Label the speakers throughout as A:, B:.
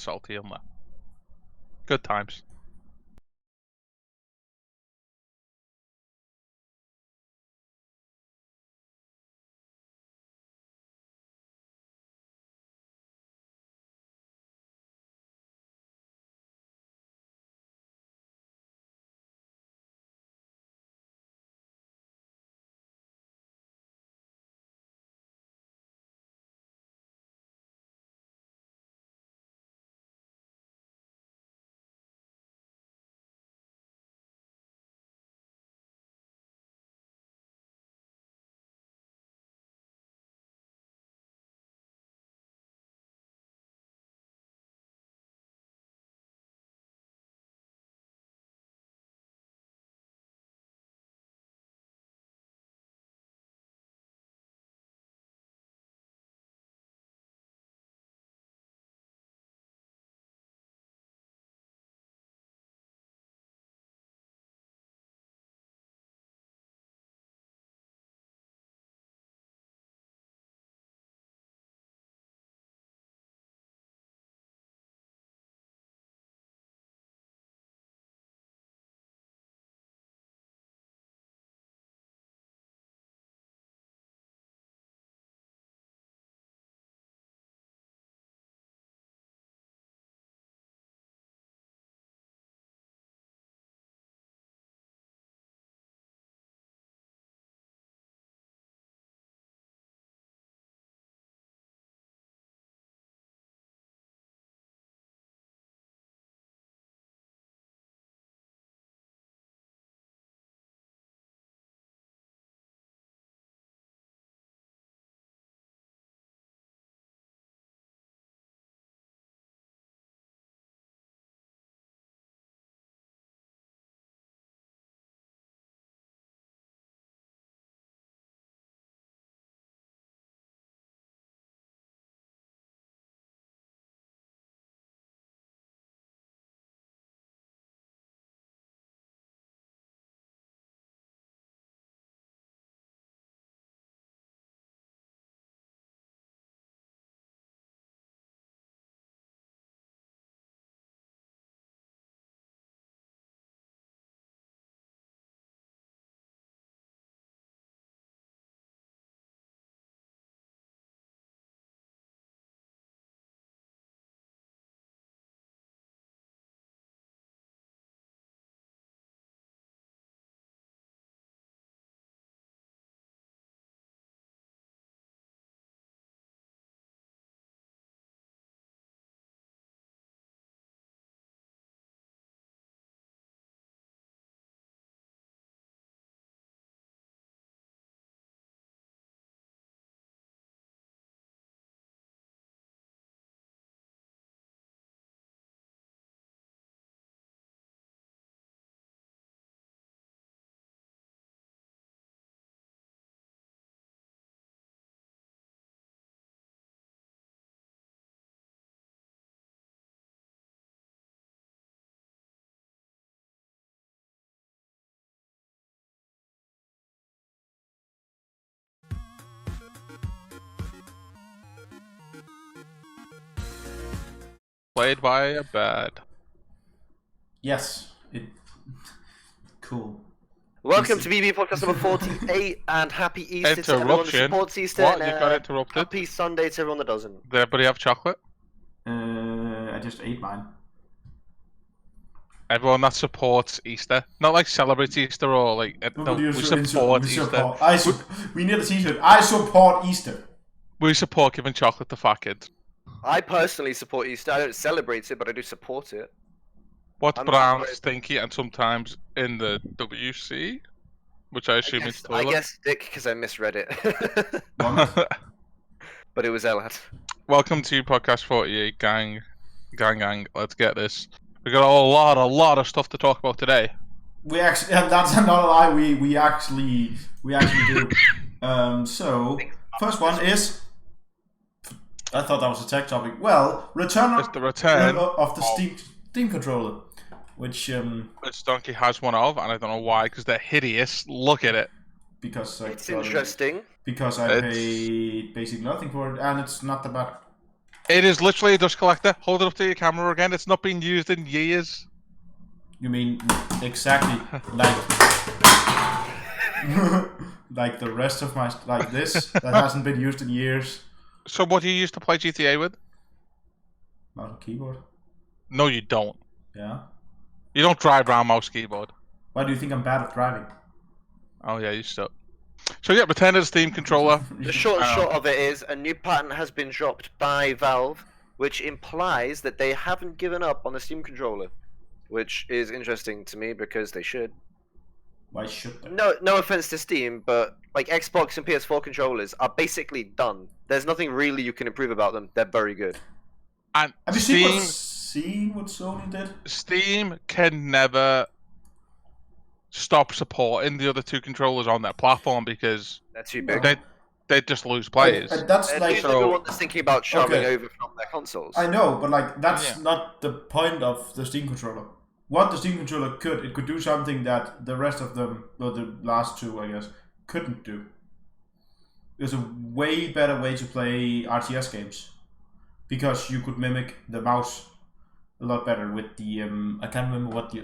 A: salty on that. Good times. Played by a bad.
B: Yes. Cool.
C: Welcome to BBU podcast number 48, and happy Easter to everyone that
A: Interruption.
C: supports Easter.
A: What?
C: And,
A: You got interrupted?
C: Happy Sunday to everyone that doesn't.
A: Did everybody have chocolate?
B: I just ate mine.
A: Everyone that supports Easter, not like celebrates Easter or like no, we support Easter.
B: We need a t-shirt. I support Easter.
A: We support giving chocolate to fat kids.
C: I personally support Easter. I don't celebrate it, but I do support it.
A: What's brown, stinky, and sometimes in the WC, which I assume is toilet.
C: I guess Dick, because I misread it. But it was Elad.
A: Welcome to podcast 48, gang. Let's get this. We got a lot of stuff to talk about today.
B: We actually, that's not a lie. We actually do. So first one is. I thought that was a tech topic. Well, return of the Steam controller, which
A: Donkey has one of, and I don't know why, because they're hideous. Look at it.
B: Because
C: it's interesting.
B: Because I paid basically nothing for it, and it's not that bad.
A: It is literally a dust collector. Hold it up to your camera again. It's not been used in years.
B: You mean exactly like like the rest of my this that hasn't been used in years.
A: So what do you use to play GTA with?
B: Mouse and keyboard.
A: No, you don't.
B: Yeah.
A: You don't drive around mouse keyboard.
B: Why do you think I'm bad at driving?
A: Oh yeah, you suck. So yeah, return to the Steam controller.
C: The short of it is a new patent has been dropped by Valve, which implies that they haven't given up on the Steam controller, which is interesting to me because they should.
B: Why should they?
C: No offense to Steam, but like Xbox and PS4 controllers are basically done. There's nothing really you can improve about them. They're very good.
A: And
B: Have you
A: Steam,
B: seen what Sony did?
A: Steam can never stop supporting the other two controllers on their platform because
C: They're too big.
A: they just lose players.
B: That's
C: They're
B: like
C: everyone that's thinking about shoving over from their consoles.
B: I know, but like that's not the point of the Steam controller. What the Steam controller it could do something that the rest of them, or the last two, I guess, couldn't do. There's a way better way to play RTS games because you could mimic the mouse a lot better with the I can't remember what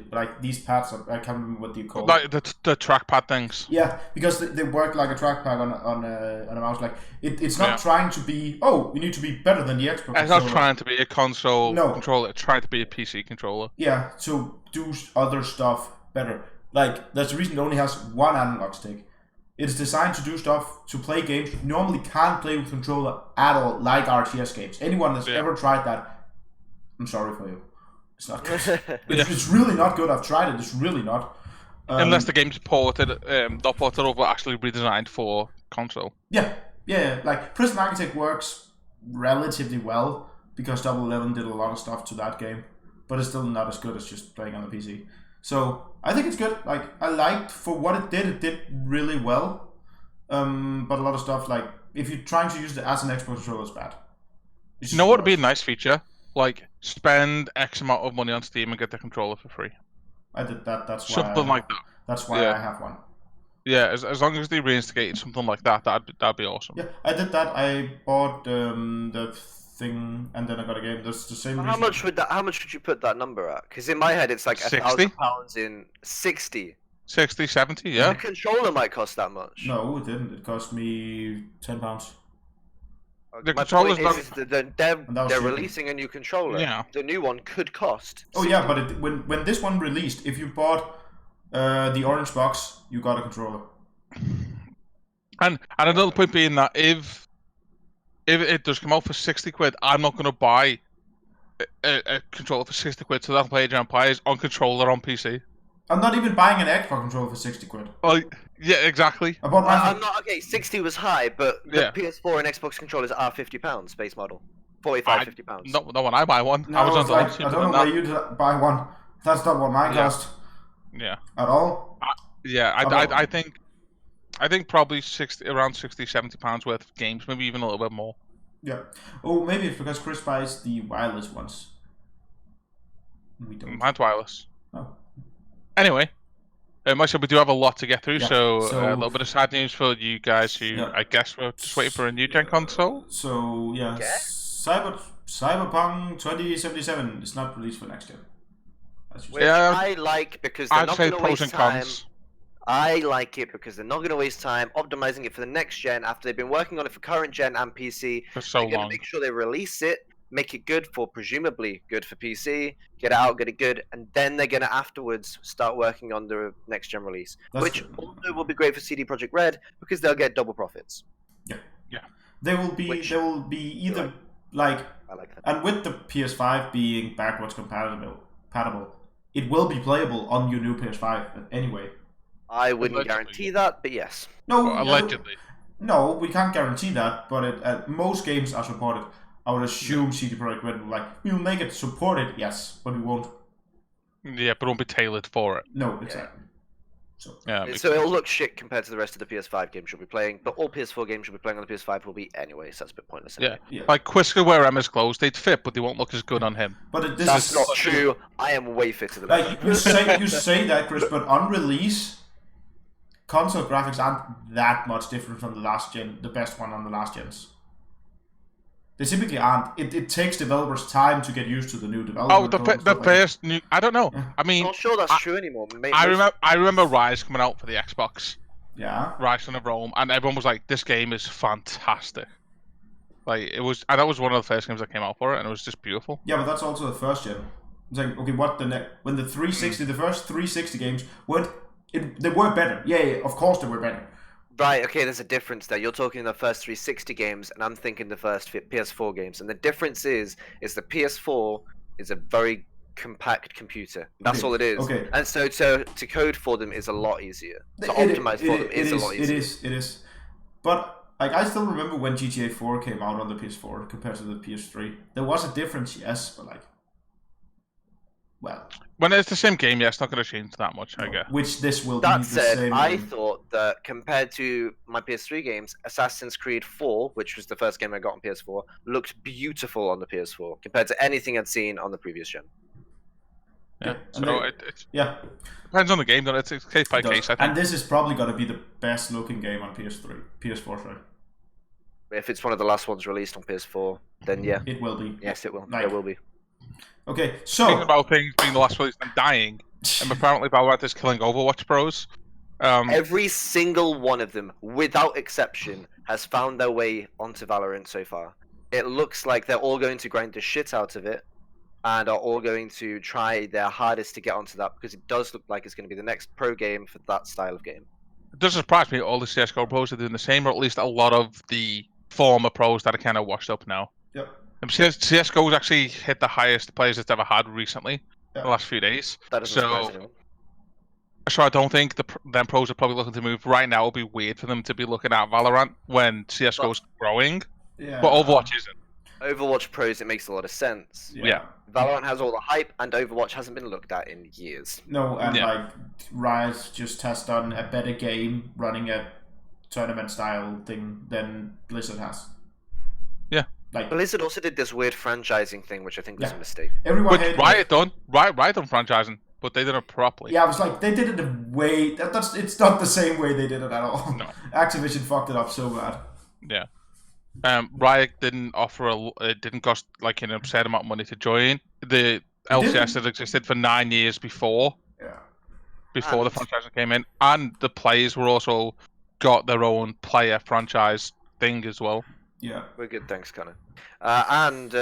B: these pads are, I can't remember what you call
A: like the trackpad things.
B: Yeah, because they work like a trackpad on a mouse. Like it's not trying to be. Oh, you need to be better than the Xbox. It's
A: controller. Not trying to be a console controller. It's trying to be a PC controller.
B: Yeah, to do other stuff better. Like that's the reason it only has one analog stick. It's designed to do stuff to play games you normally can't play with controller at all, like RTS games. Anyone that's ever tried that, I'm sorry for you. It's not good. It's really not good. I've tried it. It's really not.
A: Unless the game's ported, not ported over, actually redesigned for console.
B: Yeah. Like Prison Architect works relatively well because Double 11 did a lot of stuff to that game, but it's still not as good as just playing on the PC. So I think it's good. Like I liked for what it did really well. But a lot of stuff like if you're trying to use it as an Xbox controller, it's bad.
A: You know what would be a nice feature? Like spend X amount of money on Steam and get the controller for free.
B: I did that. That's why
A: something like that.
B: That's why I have one.
A: Yeah, as long as they reinstigated something like that, that'd be awesome.
B: Yeah, I did that. I bought the thing and then I got a game. That's the same.
C: How much would you put that number at? Because in my head it's like £1,000 in 60.
A: 60, 70, yeah.
C: The controller might cost that much.
B: No, it didn't. It cost me £10.
A: The controller's
C: they're releasing a new controller.
A: Yeah.
C: The new one could cost.
B: Oh yeah, but when this one released, if you bought the orange box, you got a controller.
A: And another point being that if it does come out for 60 quid, I'm not going to buy a controller for 60 quid, so that'll play Giant Players on controller on PC.
B: I'm not even buying an Xbox controller for 60 quid.
A: Well, yeah, exactly.
B: I bought
C: I'm not, okay, 60 was high, but the PS4 and Xbox controllers are £50 base model. 45, £50.
A: Not when I buy one.
B: No,
A: I was on
B: I don't know where you buy one. That's not what mine cost.
A: Yeah.
B: At all?
A: I think probably around 60, 70 pounds worth of games, maybe even a little bit more.
B: Yeah. Oh, maybe it's because Chris buys the wireless ones. We don't.
A: Mine's wireless.
B: Oh.
A: Anyway, myself, we do have a lot to get through, so a little bit of sad news for you guys who I guess we're just waiting for a new gen console.
B: So yeah, Cyberpunk 2077 is not released for next gen.
C: Which I like because they're not going to waste time. I like it because they're not going to waste time optimizing it for the next gen after they've been working on it for current gen and PC.
A: For so long.
C: They're going to make sure they release it, make it good for presumably good for PC, get it out, get it good, and then they're going to afterwards start working on the next gen release, which also will be great for CD Projekt Red because they'll get double profits.
B: Yeah. They will be either like
C: I like that.
B: And with the PS5 being backwards compatible, it will be playable on your new PS5 anyway.
C: I wouldn't guarantee that, but yes.
B: No,
A: allegedly.
B: No, we can't guarantee that, but most games are supported. I would assume CD Projekt Red will we'll make it supported, yes, but we won't.
A: Yeah, but it won't be tailored for it.
B: No, exactly.
C: So it'll look shit compared to the rest of the PS5 games you'll be playing, but all PS4 games you'll be playing on the PS5 will be anyway, so that's a bit pointless. Anyway.
A: Yeah, like Quisca where Emma's clothes, they'd fit, but they won't look as good on him.
B: But
C: that's not true. I am way fitter than
B: that. You say that, Chris, but on release, console graphics aren't that much different from the last gen, the best one on the last gens. They typically aren't. It takes developers time to get used to the new development.
A: Oh, the first new. I don't know.
B: Yeah.
A: I mean,
C: I'm not sure that's true anymore.
A: I remember Rise coming out for the Xbox.
B: Yeah.
A: Rise Son of Rome, and everyone was like, "This game is fantastic." Like it was, and that was one of the first games that came out for it, and it was just beautiful.
B: Yeah, but that's also the first gen. It's like, okay, what the next? When the 360, the first 360 games weren't, they were better. Yeah, of course they were better.
C: Right, okay, there's a difference there. You're talking the first 360 games, and I'm thinking the first PS4 games. And the difference is the PS4 is a very compact computer. That's
B: Okay,
C: all it is.
B: okay.
C: And so to code for them is a lot easier. To optimize for them is a lot easier.
B: It is. But like, I still remember when GTA 4 came out on the PS4 compared to the PS3. There was a difference, yes, but like, well,
A: when it's the same game, yeah, it's not going to change that much, I guess.
B: Which this will
C: That
B: be the
C: said,
B: same.
C: I thought that compared to my PS3 games, Assassin's Creed 4, which was the first game I got on PS4, looked beautiful on the PS4 compared to anything I'd seen on the previous gen.
A: Yeah,
B: Yeah,
A: so
B: it
A: depends on the game, though. It's case by case, I think.
B: And this is probably going to be the best looking game on PS4, sorry.
C: If it's one of the last ones released on PS4, then yeah.
B: It will be.
C: Yes, it will.
B: Like,
C: It will be.
B: Okay, so
A: Thinking about things being the last release and dying, and apparently Valorant is killing Overwatch pros.
C: Every single one of them, without exception, has found their way onto Valorant so far. It looks like they're all going to grind the shit out of it, and are all going to try their hardest to get onto that, because it does look like it's going to be the next pro game for that style of game.
A: It doesn't surprise me all the CSGO pros are doing the same, or at least a lot of the former pros that are kind of washed up now.
B: Yep.
A: CSGO's actually hit the highest players it's ever had recently, in the last few days.
C: That doesn't surprise anyone.
A: So I don't think them pros are probably looking to move right now. It'll be weird for them to be looking at Valorant when CSGO's growing,
B: yeah,
A: but Overwatch isn't.
C: Overwatch pros, it makes a lot of sense.
A: Yeah.
C: Valorant has all the hype, and Overwatch hasn't been looked at in years.
B: No, and like Riot just has done a better game running a tournament style thing than Blizzard has.
A: Yeah.
C: Like Blizzard also did this weird franchising thing, which I think was a mistake.
B: Everyone
A: But Riot done franchising, but they did it properly.
B: Yeah, I was like, they did it the way it's not the same way they did it at all.
A: No.
B: Activision fucked it up so bad.
A: Yeah. Riot didn't offer it didn't cost like an absurd amount of money to join. The LCS had existed for 9 years before.
B: Yeah.
A: Before the franchise came in, and the players were also got their own player franchise thing as well.
B: Yeah.
C: We're good, thanks, Connor. And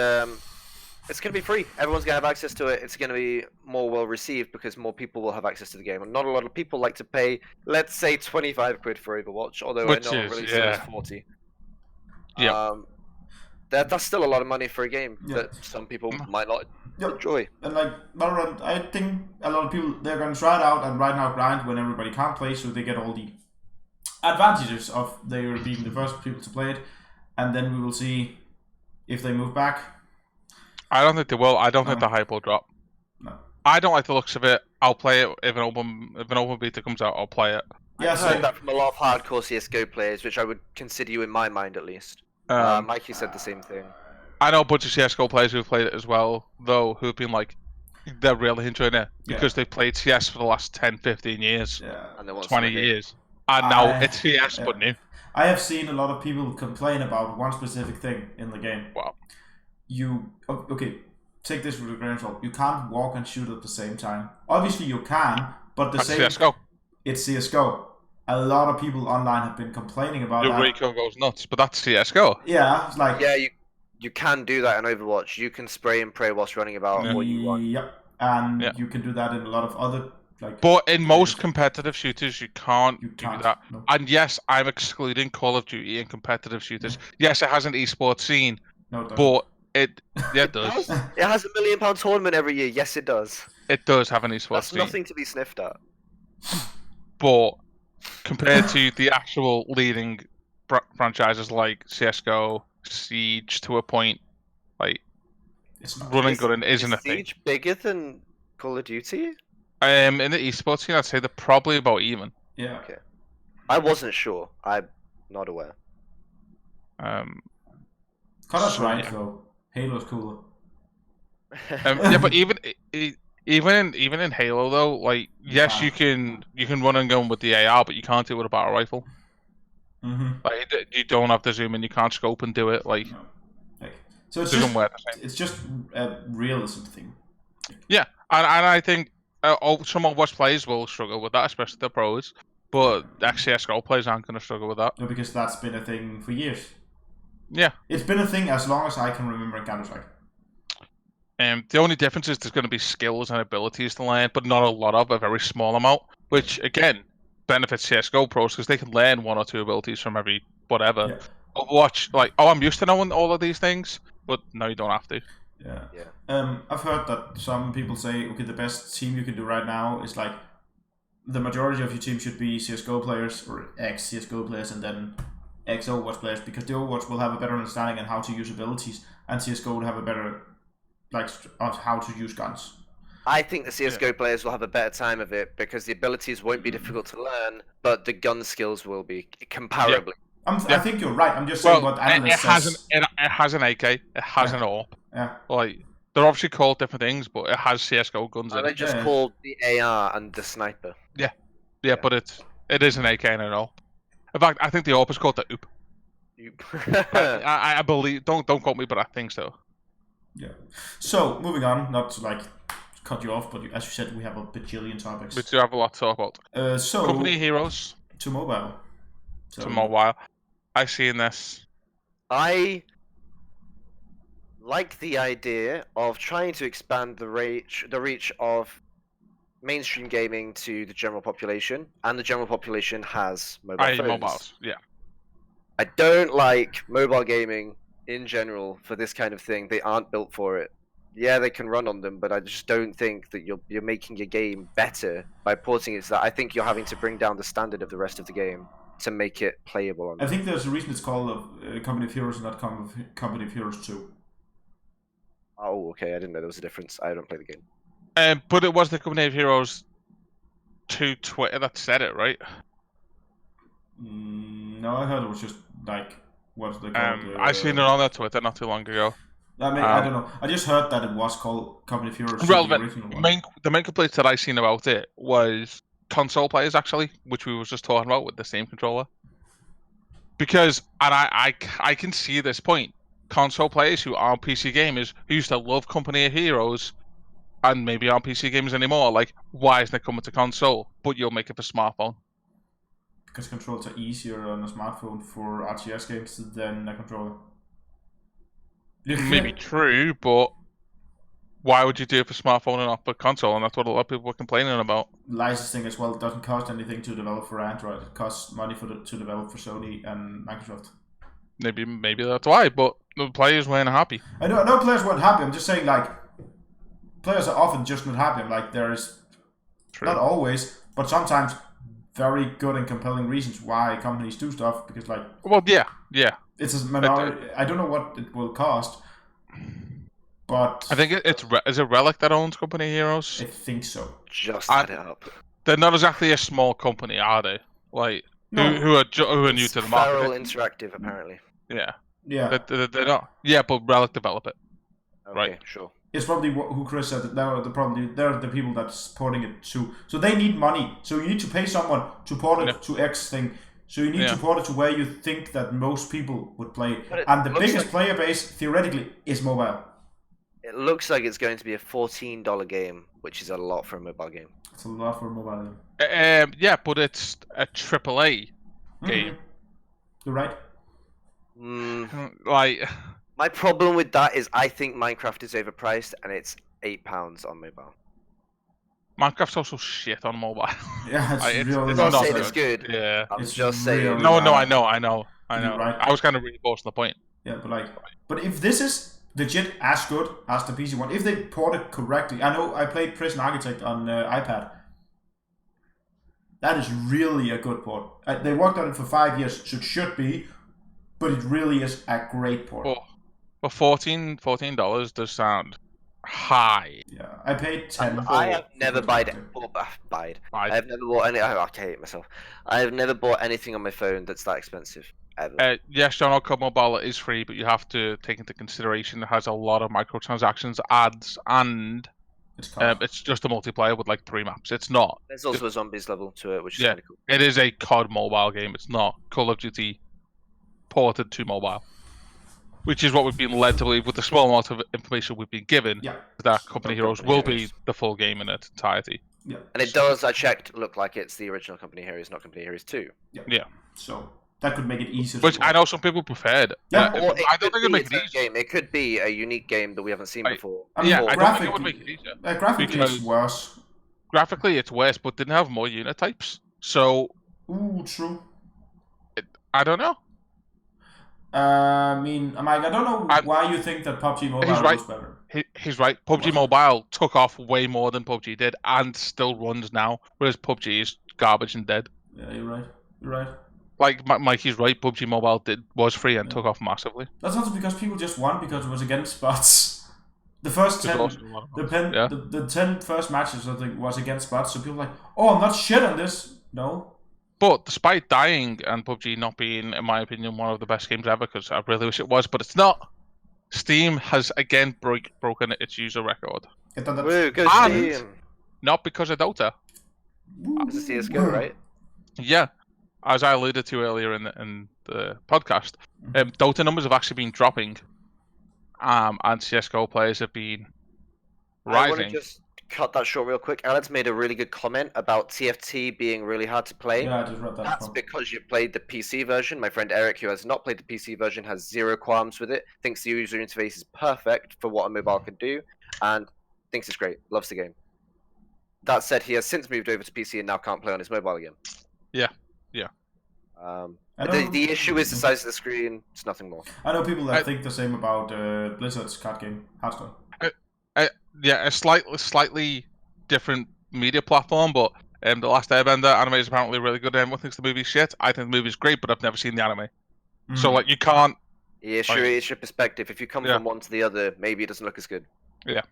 C: it's going to be free. Everyone's going to have access to it. It's going to be more well received because more people will have access to the game. And not a lot of people like to pay, let's say, 25 quid for Overwatch, although I know release is 40.
A: Yeah.
C: That's still a lot of money for a game that some people might not enjoy.
B: And like Valorant, I think a lot of people, they're going to try it out and right now grind when everybody can't play, so they get all the advantages of they being the first people to play it, and then we will see if they move back.
A: I don't think they will. I don't think the hype will drop.
B: No.
A: I don't like the looks of it. I'll play it if an open beta comes out. I'll play it.
C: Yeah, I've heard that from a lot of hardcore CSGO players, which I would consider you in my mind at least. Mikey said the same thing.
A: I know a bunch of CSGO players who've played it as well, though, who've been like, they're really enjoying it because they've played CS for the last 10, 15 years,
C: and
A: 20 years. And now it's CS, but new.
B: I have seen a lot of people complain about one specific thing in the game.
A: Wow.
B: Okay, take this with a grain of salt. You can't walk and shoot at the same time. Obviously you can, but
A: CSGO.
B: It's CSGO. A lot of people online have been complaining about that.
A: Rico goes nuts, but that's CSGO.
B: Yeah, it's like...
C: Yeah, you can do that in Overwatch. You can spray and pray whilst running about what you want.
B: Yep, and you can do that in a lot of other...
A: But in most competitive shooters, you can't do that.
B: No.
A: And yes, I'm excluding Call of Duty and competitive shooters. Yes, it has an esports scene, but it does.
C: It has £1 million tournament every year. Yes, it does.
A: It does have an esports scene.
C: That's nothing to be sniffed at.
A: But compared to the actual leading franchises like CSGO, Siege, to a point, like running gun isn't a thing.
C: Is Siege bigger than Call of Duty?
A: In the esports scene, I'd say they're probably about even.
B: Yeah.
C: Okay. I wasn't sure. I'm not aware.
B: Connor's right though. Halo's cooler.
A: Yeah, but even in Halo though, like yes, you can run and gun with the AR, but you can't do it with a battle rifle.
B: Mm-hmm.
A: Like you don't have to zoom in, you can't scope and do it. Like,
B: no. So it's
A: doesn't work the same.
B: It's just a realism thing.
A: Yeah, and I think some Overwatch players will struggle with that, especially the pros. But CSGO players aren't going to struggle with that.
B: No, because that's been a thing for years.
A: Yeah.
B: It's been a thing as long as I can remember in Counter-Strike.
A: The only difference is there's going to be skills and abilities to learn, but not a lot of, a very small amount, which, again, benefits CSGO pros because they can learn 1 or 2 abilities from every whatever.
B: Yeah.
A: Overwatch, like, oh, I'm used to knowing all of these things, but no, you don't have to.
B: Yeah. I've heard that some people say, okay, the best team you can do right now is like the majority of your team should be CSGO players or ex-CSGO players and then ex-Overwatch players, because the Overwatch will have a better understanding on how to use abilities and CSGO will have a better on how to use guns.
C: I think the CSGO players will have a better time of it because the abilities won't be difficult to learn, but the gun skills will be comparably.
B: I think you're right. I'm just saying what analysts says.
A: It has an AK. It has an AWP.
B: Yeah.
A: Like, they're obviously called different things, but it has CSGO guns in
C: Are they
A: it.
C: just called the AR and the sniper?
A: Yeah, but it is an AK and an AWP. In fact, I think the AWP is called the OOP. I believe. Don't quote me, but I think so.
B: Yeah. So moving on, not to like cut you off, but as you said, we have a bajillion topics.
A: We do have a lot to talk about.
B: So
A: company heroes
B: to mobile.
A: To mobile. I seen this.
C: I like the idea of trying to expand the reach of mainstream gaming to the general population, and the general population has mobile phones.
A: Mobiles, yeah.
C: I don't like mobile gaming in general for this kind of thing. They aren't built for it. Yeah, they can run on them, but I just don't think that you're making your game better by porting it to that. I think you're having to bring down the standard of the rest of the game to make it playable on
B: I think there's a reason it's called Company of Heroes and not Company of Heroes 2.
C: Oh, okay. I didn't know there was a difference. I don't play the game.
A: But it was the Company of Heroes 2 Twitter that said it, right?
B: No, I heard it was just like what's they called?
A: I seen it on their Twitter not too long ago.
B: I mean, I don't know. I just heard that it was called Company of Heroes.
A: Relevant. The main complaints that I seen about it was console players, actually, which we was just talking about with the same controller. Because, and I can see this point. Console players who aren't PC gamers, who used to love Company of Heroes, and maybe aren't PC gamers anymore, like, why isn't it coming to console? But you'll make it for smartphone.
B: Because controls are easier on a smartphone for RTS games than a controller.
A: Maybe true, but why would you do it for smartphone and not for console? And that's what a lot of people were complaining about.
B: Licensing as well, it doesn't cost anything to develop for Android. It costs money to develop for Sony and Microsoft.
A: Maybe that's why, but the players weren't happy.
B: I know players weren't happy. I'm just saying, like, players are often just not happy. Like, there's not always, but sometimes very good and compelling reasons why companies do stuff. Because, like,
A: well, yeah,
B: it's a minority. I don't know what it will cost, but
A: I think is it Relic that owns Company Heroes?
B: I think so.
C: Just add it up.
A: They're not exactly a small company, are they? Like,
B: no.
A: who are new to the market?
C: Feral Interactive, apparently.
A: Yeah.
B: Yeah.
A: They're not. Yeah, but Relic develop it.
C: Okay,
A: right.
C: Sure.
B: It's probably who Chris said that they're the people that's supporting it too. So they need money. So you need to pay someone to port it to X thing. So you need to port it to where you think that most people would play. And the biggest player base, theoretically, is mobile.
C: It looks like it's going to be a $14 game, which is a lot for a mobile game.
B: It's a lot for a mobile
A: game. Yeah, but it's a AAA game.
B: You're right.
A: Like,
C: my problem with that is I think Minecraft is overpriced and it's £8 on mobile.
A: Minecraft's also shit on mobile.
B: Yeah, it's really
C: not saying it's good.
A: Yeah,
C: I'm just saying.
B: Really
A: no, I know.
B: Right.
A: I was kind of reinforcing the point.
B: Yeah, but if this is legit as good as the PC one, if they port it correctly, I know I played Prison Architect on iPad. That is really a good port. They worked on it for 5 years, so it should be, but it really is a great port.
A: Well, $14 does sound high.
B: Yeah, I paid 10.
C: I have never I have never bought any. I hate myself. I have never bought anything on my phone that's that expensive ever.
A: Yes, John Code Mobile is free, but you have to take into consideration it has a lot of microtransactions, ads, and it's just a multiplayer with like 3 maps. It's not.
C: There's also a zombies level to it, which is kind of cool.
A: It is a COD mobile game. It's not Call of Duty ported to mobile. Which is what we've been led to believe with the small amount of information we've been given.
B: Yeah.
A: That Company Heroes will be the full game in its entirety.
B: Yeah.
C: And it does, I checked, look like it's the original Company Heroes, not Company Heroes 2.
B: Yeah. So that could make it easier.
A: Which I know some people preferred.
B: Yeah.
C: Or
A: I don't think it'd make it
C: its own
A: easier.
C: game. It could be a unique game that we haven't seen before.
B: I mean,
A: Yeah, I don't think it would
B: graphically,
A: make it easier.
B: graphically it's worse.
A: Graphically, it's worse, but didn't have more unit types. So.
B: Ooh, true.
A: I don't know.
B: I mean, Mike, I don't know why you think that PUBG Mobile was better.
A: He's right. PUBG Mobile took off way more than PUBG did, and still runs now, whereas PUBG is garbage and dead.
B: Yeah, you're right. You're right.
A: Like Mikey's right. PUBG Mobile was free and took off massively.
B: That's also because people just won because it was against bots. The first 10, the 10 first matches I think was against bots, so people were like, oh, I'm not shit on this. No.
A: But despite dying and PUBG not being, in my opinion, one of the best games ever, because I really wish it was, but it's not, Steam has again broken its user record.
C: Woo, go Steam!
A: Not because of Dota.
C: It's a CSGO, right?
A: Yeah. As I alluded to earlier in the podcast, Dota numbers have actually been dropping, and CSGO players have been rising.
C: I want to just cut that short real quick. Alan's made a really good comment about TFT being really hard to play.
B: Yeah, I just read that.
C: That's because you played the PC version. My friend Eric, who has not played the PC version, has zero qualms with it, thinks the user interface is perfect for what a mobile can do, and thinks it's great, loves the game. That said, he has since moved over to PC and now can't play on his mobile again.
A: Yeah.
C: The issue is the size of the screen, it's nothing more.
B: I know people that think the same about Blizzard's card game, Hearthstone.
A: Yeah, a slightly different media platform, but the Last Airbender anime is apparently really good. Everyone thinks the movie's shit. I think the movie's great, but I've never seen the anime. So like, you can't.
C: Yeah, sure. It's your perspective. If you come from one to the other, maybe it doesn't look as good.
A: Yeah.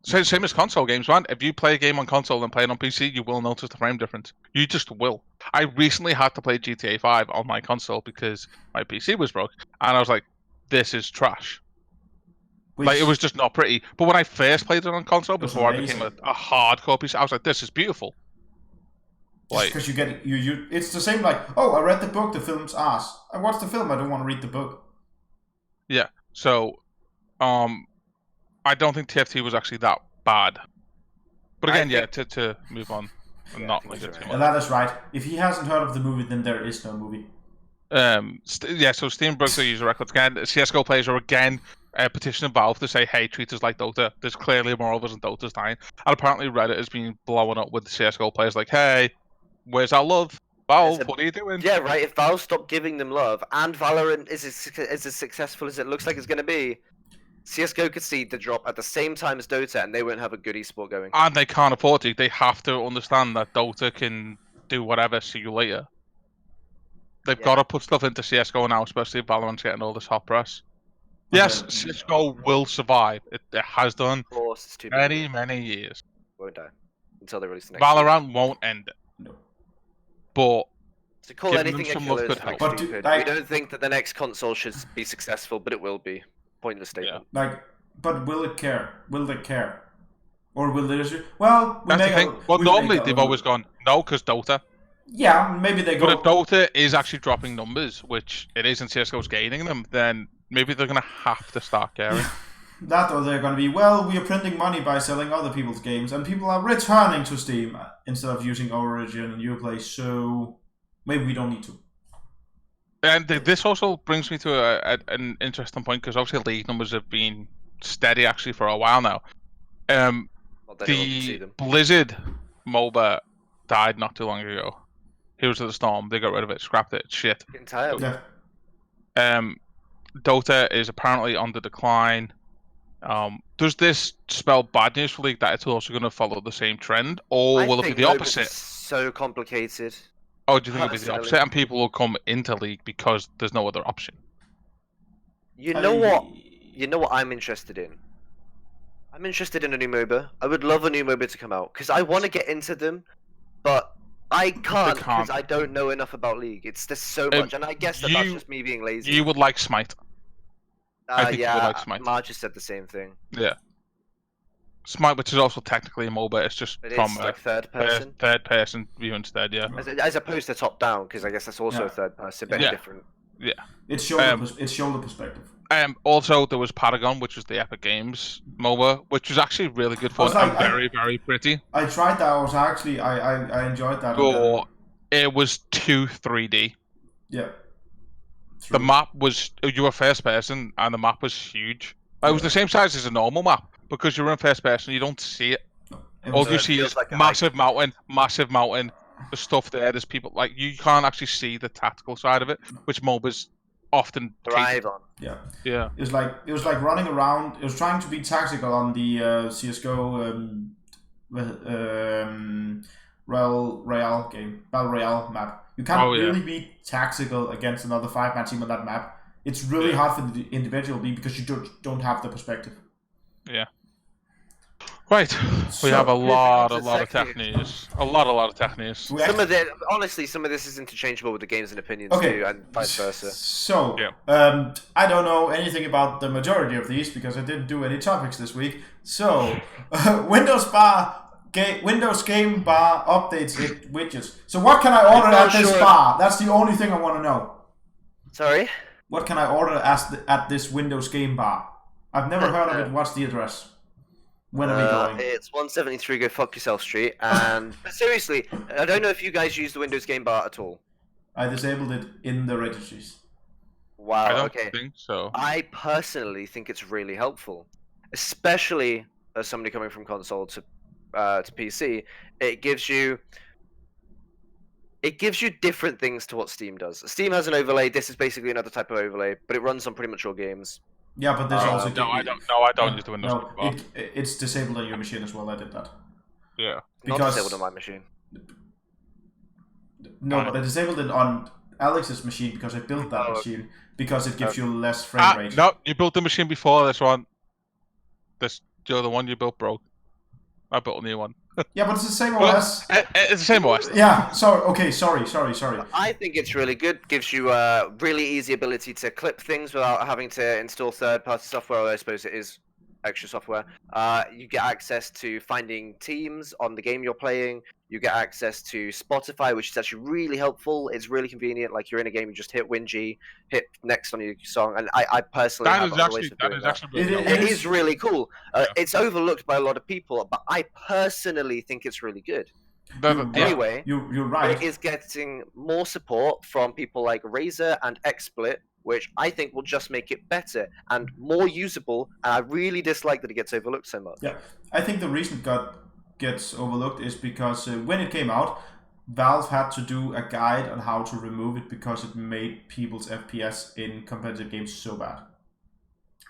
A: Same as console games, man. If you play a game on console and play it on PC, you will notice the frame difference. You just will. I recently had to play GTA 5 on my console because my PC was broke, and I was like, "This is trash." Like, it was just not pretty. But when I first played it on console, before I became a hardcore PC, I was like, "This is beautiful."
B: Like, because you get you, it's the same. Like, oh, I read the book. The film's ass. I watched the film. I don't want to read the book.
A: Yeah. So, I don't think TFT was actually that bad. But again, to move on and not like it too much.
B: And that is right. If he hasn't heard of the movie, then there is no movie.
A: So Steam broke their user records again. CSGO players are again petitioning Valve to say, hey, treat us like Dota. There's clearly more of us than Dota's dying. And apparently Reddit has been blowing up with the CSGO players like, hey, where's our love? Valve, what are you doing?
C: Yeah, right. If Valve stopped giving them love, and Valorant is as successful as it looks like it's going to be, CSGO could see the drop at the same time as Dota, and they won't have a good esport going.
A: And they can't afford to. They have to understand that Dota can do whatever. See you later. They've got to put stuff into CSGO now, especially if Valorant's getting all this hot press. Yes, CSGO will survive. It has done.
C: Of course, it's too
A: many years.
C: Won't die until they release the next.
A: Valorant won't end it.
B: No.
C: To
A: But
C: call anything a killer is
A: help.
C: stupid. We don't think that the next console should be successful, but it will be. Pointless statement.
B: Yeah. But will it care? Will they care? Or will they just... Well,
A: that's the thing. Well, normally they've always gone, no, because Dota.
B: Yeah, maybe they go...
A: But if Dota is actually dropping numbers, which it is and CSGO's gaining them, then maybe they're going to have to start caring.
B: That or they're going to be, well, we are printing money by selling other people's games, and people are returning to Steam instead of using Origin and Uplay, so maybe we don't need to.
A: And this also brings me to an interesting point, because obviously league numbers have been steady actually for a while now. The Blizzard MOBA died not too long ago. Heroes of the Storm, they got rid of it, scrapped it, shit.
C: Getting tired.
B: Yeah.
A: Dota is apparently on the decline. Does this spell bad news for League that it's also going to follow the same trend, or will it be the opposite?
C: So complicated.
A: Oh, do you think it'll be the opposite, and people will come into League because there's no other option?
C: You know what? You know what I'm interested in? I'm interested in a new MOBA. I would love a new MOBA to come out, because I want to get into them, but I can't because I don't know enough about League. There's so much, and I guess that's just me being lazy.
A: You would like Smite. I think you would like Smite.
C: Marge just said the same thing.
A: Yeah. Smite, which is also technically a MOBA, it's just from
C: like third person.
A: Third person view instead, yeah.
C: As opposed to top down, because I guess that's also third person, but different.
A: Yeah.
B: It's shoulder perspective.
A: Also, there was Paragon, which was the Epic Games MOBA, which was actually really good fun and very, very pretty.
B: I tried that. I enjoyed that.
A: So it was 3D.
B: Yeah.
A: The map was, you were first person, and the map was huge. It was the same size as a normal map, because you're in first person, you don't see it. All you see is massive mountain, there's stuff there, there's people, like, you can't actually see the tactical side of it, which MOBAs often
C: thrive on.
B: Yeah.
A: Yeah.
B: It was like running around, it was trying to be tactical on the CSGO Battle Royale map. You can't really be tactical against another 5-man team on that map. It's really hard for the individual because you don't have the perspective.
A: Yeah. Right. We have a lot of tech news. A lot of tech news.
C: Some of this is interchangeable with the games and opinions too, and vice versa.
B: So, I don't know anything about the majority of these because I didn't do any topics this week. So, Windows Game Bar updates its widgets. So what can I order at this bar? That's the only thing I want to know.
C: Sorry?
B: What can I order at this Windows Game Bar? I've never heard of it. What's the address? When are we going?
C: It's 173 Go Fuck Yourself Street. And but seriously, I don't know if you guys use the Windows Game Bar at all.
B: I disabled it in the registries.
C: Wow,
A: I don't think so.
C: I personally think it's really helpful. Especially as somebody coming from console to PC, it gives you different things to what Steam does. Steam has an overlay. This is basically another type of overlay, but it runs on pretty much all games.
B: Yeah, but there's also
A: I don't use the Windows.
B: No, it's disabled on your machine as well. I did that.
A: Yeah,
C: not disabled on my machine.
B: No, but I disabled it on Alex's machine because I built that machine because it gives you less frame rate.
A: No, you built the machine before this one. The one you built broke. I built a new one.
B: Yeah, but it's the same OS.
A: It's the same OS.
B: Yeah, sorry.
C: I think it's really good. Gives you a really easy ability to clip things without having to install third-party software, although I suppose it is extra software. You get access to finding teams on the game you're playing. You get access to Spotify, which is actually really helpful. It's really convenient. Like you're in a game, you just hit WinG, hit next on your song, and I personally it is really cool. It's overlooked by a lot of people, but I personally think it's really good. Anyway,
B: you're right.
C: It is getting more support from people like Razer and XSplit, which I think will just make it better and more usable. And I really dislike that it gets overlooked so much.
B: Yeah, I think the reason it gets overlooked is because when it came out, Valve had to do a guide on how to remove it because it made people's FPS in competitive games so bad.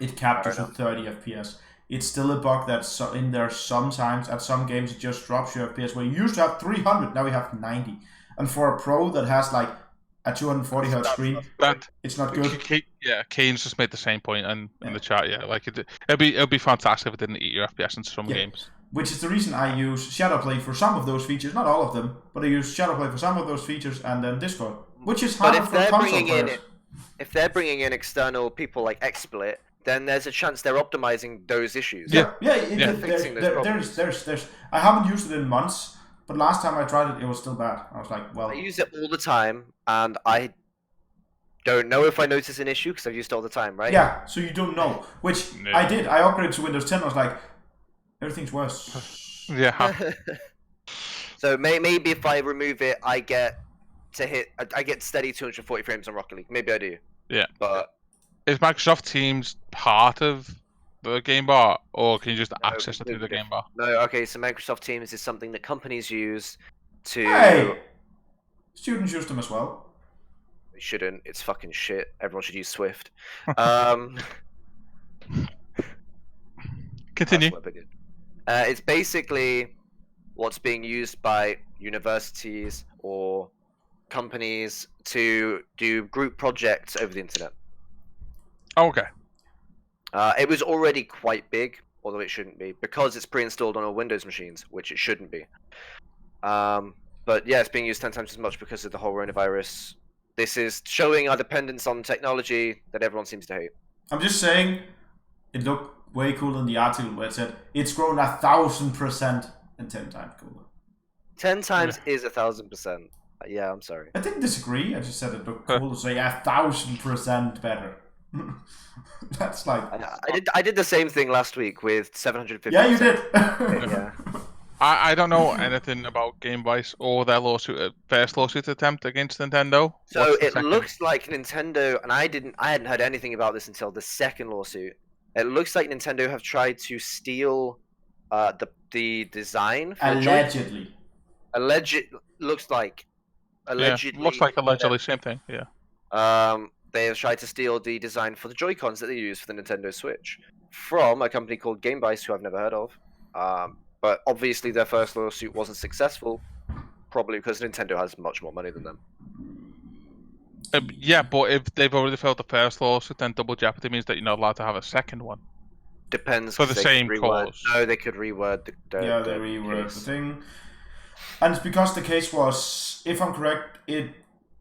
B: It capped to 30 FPS. It's still a bug that's in there sometimes. At some games, it just drops your FPS. Where you used to have 300, now we have 90. And for a pro that has like a 240 hertz screen, it's not good.
A: Kane's just made the same point in the chat. Yeah, like it'd be fantastic if it didn't eat your FPS in some games.
B: Which is the reason I use Shadowplay for some of those features, not all of them, but I use Shadowplay for some of those features and then Discord, which is hard for console players.
C: If they're bringing in external people like XSplit, then there's a chance they're optimizing those issues.
B: There's. I haven't used it in months, but last time I tried it, it was still bad. I was like, well.
C: I use it all the time, and I don't know if I notice an issue because I've used it all the time, right?
B: Yeah, so you don't know. Which I did. I upgraded to Windows 10. I was like, everything's worse.
A: Yeah.
C: So maybe if I remove it, I get steady 240 frames on Rocket League. Maybe I do.
A: Yeah.
C: But
A: is Microsoft Teams part of the game bar, or can you just access it through the game bar?
C: No. Okay. So Microsoft Teams is something that companies use to.
B: Hey, students use them as well.
C: They shouldn't. It's fucking shit. Everyone should use Swift.
A: Continue.
C: It's basically what's being used by universities or companies to do group projects over the internet.
A: Oh, okay.
C: It was already quite big, although it shouldn't be, because it's pre-installed on all Windows machines, which it shouldn't be. But yeah, it's being used 10 times as much because of the whole coronavirus. This is showing our dependence on technology that everyone seems to hate.
B: I'm just saying, it looked way cooler in the article where it said it's grown 1,000% and 10 times cooler.
C: 10 times is 1,000%. Yeah, I'm sorry.
B: I didn't disagree. I just said it looked cool to say 1,000% better. That's like.
C: I did the same thing last week with 750.
B: Yeah, you did.
C: Yeah.
A: I don't know anything about Game Vice or their first lawsuit attempt against Nintendo.
C: So
A: What's the
C: it
A: second?
C: looks like Nintendo, and I hadn't heard anything about this until the second lawsuit. It looks like Nintendo have tried to steal the design for
B: Allegedly.
C: Looks like allegedly.
A: Yeah, looks like allegedly, same thing. Yeah.
C: They have tried to steal the design for the Joy-Cons that they use for the Nintendo Switch from a company called Game Vice, who I've never heard of. But obviously their first lawsuit wasn't successful, probably because Nintendo has much more money than them.
A: Yeah, but if they've already failed the first lawsuit, then double jeopardy means that you're not allowed to have a second one.
C: Depends.
A: For the same cause.
C: No, they could reword the
B: Yeah, they reword the thing. And it's because the case was, if I'm correct, they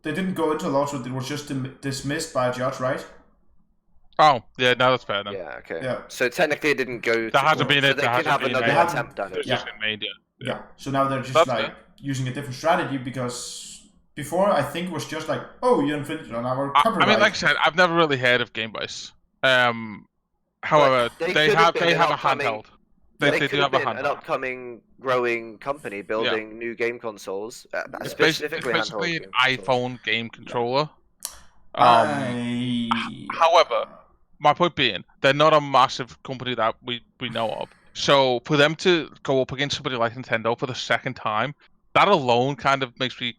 B: didn't go into a lawsuit, it was just dismissed by a judge, right?
A: Oh, yeah, no, that's fair then.
C: Yeah, okay.
B: Yeah.
C: So technically it didn't go
A: That hasn't been it.
C: They could have another attempt at it.
A: It's just been made,
B: Yeah. So now they're just
A: That's
B: like
A: fair.
B: using a different strategy because before I think it was just like, oh, you infringed on our copyright.
A: I mean, like I said, I've never really heard of Game Vice. However, they have a handheld. They do have a handheld.
C: An upcoming growing company building new game consoles,
A: It's
C: specifically
A: basically an
C: handheld
A: iPhone game controller.
B: I...
A: However, my point being, they're not a massive company that we know of. So for them to go up against somebody like Nintendo for the second time, that alone kind of makes me.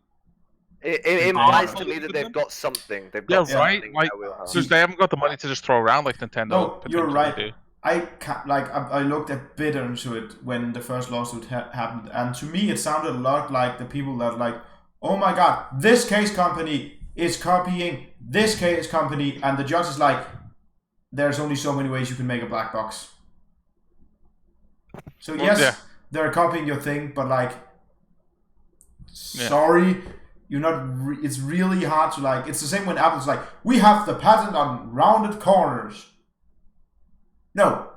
C: It implies to me that they've got something. They've got
A: right.
C: something
A: Like,
C: that will help.
A: because they haven't got the money to just throw around like Nintendo.
B: No, you're right.
A: Do.
B: I looked a bit into it when the first lawsuit happened, and to me it sounded a lot like the people that like, oh my god, this case company is copying this case company, and the judge is like, there's only so many ways you can make a black box. So yes, they're copying your thing, but like, sorry, you're not. It's really hard to like. It's the same when Apple's like, we have the patent on rounded corners. No,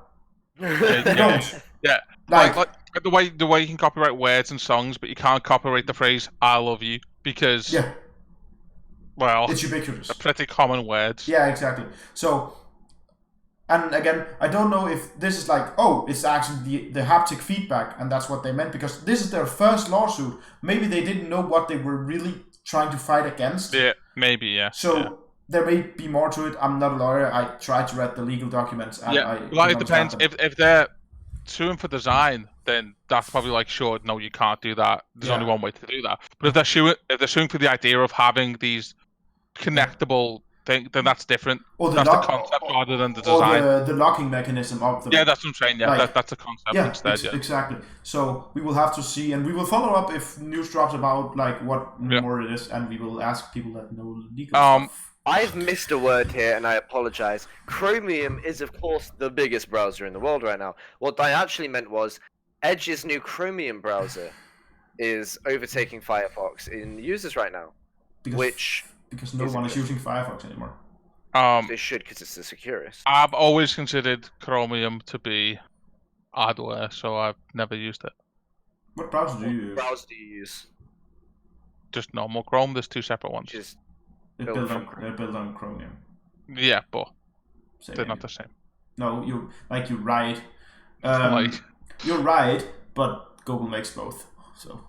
B: they don't.
A: Yeah, like the way you can copyright words and songs, but you can't copyright the phrase "I love you" because well,
B: it's ubiquitous.
A: A pretty common word.
B: Yeah, exactly. So, and again, I don't know if this is like, oh, it's actually the haptic feedback, and that's what they meant because this is their first lawsuit. Maybe they didn't know what they were really trying to fight against.
A: Yeah, maybe. Yeah.
B: So. There may be more to it. I'm not a lawyer. I tried to read the legal documents. And
A: well, it depends. If they're suing for design, then that's probably like, sure, no, you can't do that. There's only one way to do that. But if they're suing for the idea of having these connectable thing, then that's different. That's the concept rather than the design.
B: Or the locking mechanism of the.
A: Yeah, that's what I'm saying. Yeah, like, that's a concept instead.
B: Exactly. So we will have to see, and we will follow up if news drops about like what more it is, and we will ask people that know legal stuff.
C: I've missed a word here, and I apologize. Chromium is, of course, the biggest browser in the world right now. What I actually meant was Edge's new Chromium browser is overtaking Firefox in users right now.
B: Because no one is using Firefox anymore.
C: They should, because it's the securest.
A: I've always considered Chromium to be adware, so I've never used it.
B: What browser do you use?
C: What browser do you use?
A: Just normal Chrome. There's two separate ones.
B: They're built on Chromium.
A: Yeah, but they're not the same.
B: No, you're right. You're right, but Google makes both. So.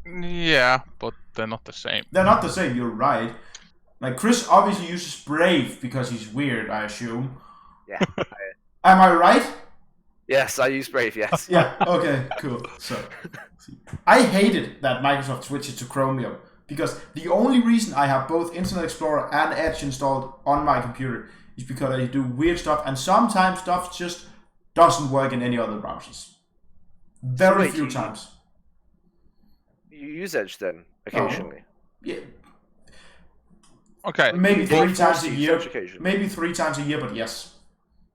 A: Yeah, but they're not the same.
B: They're not the same. You're right. Like Chris obviously uses Brave because he's weird, I assume.
C: Yeah.
B: Am I right?
C: Yes, I use Brave. Yes.
B: Yeah. Okay. Cool. So, I hated that Microsoft switched it to Chromium. Because the only reason I have both Internet Explorer and Edge installed on my computer is because I do weird stuff, and sometimes stuff just doesn't work in any other browsers. Very few times.
C: You use Edge then, occasionally?
B: Yeah.
A: Okay.
B: Maybe 3 times a year. Maybe 3 times a year, but yes.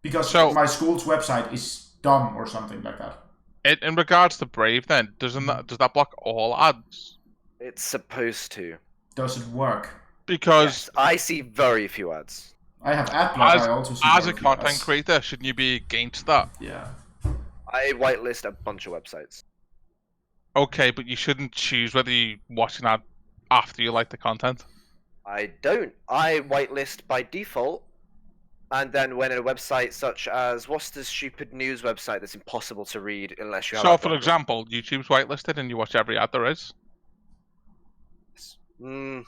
B: Because my school's website is dumb or something like that.
A: In regards to Brave then, does that block all ads?
C: It's supposed to.
B: Does it work?
A: Because
C: I see very few ads.
B: I have ad block. I also see
A: as a content creator, shouldn't you be against that?
B: Yeah.
C: I whitelist a bunch of websites.
A: Okay, but you shouldn't choose whether you watch an ad after you like the content.
C: I don't. I whitelist by default And then when a website such as, what's the stupid news website that's impossible to read unless you have...
A: So, for example, YouTube's whitelisted and you watch every ad there is?
C: Mm,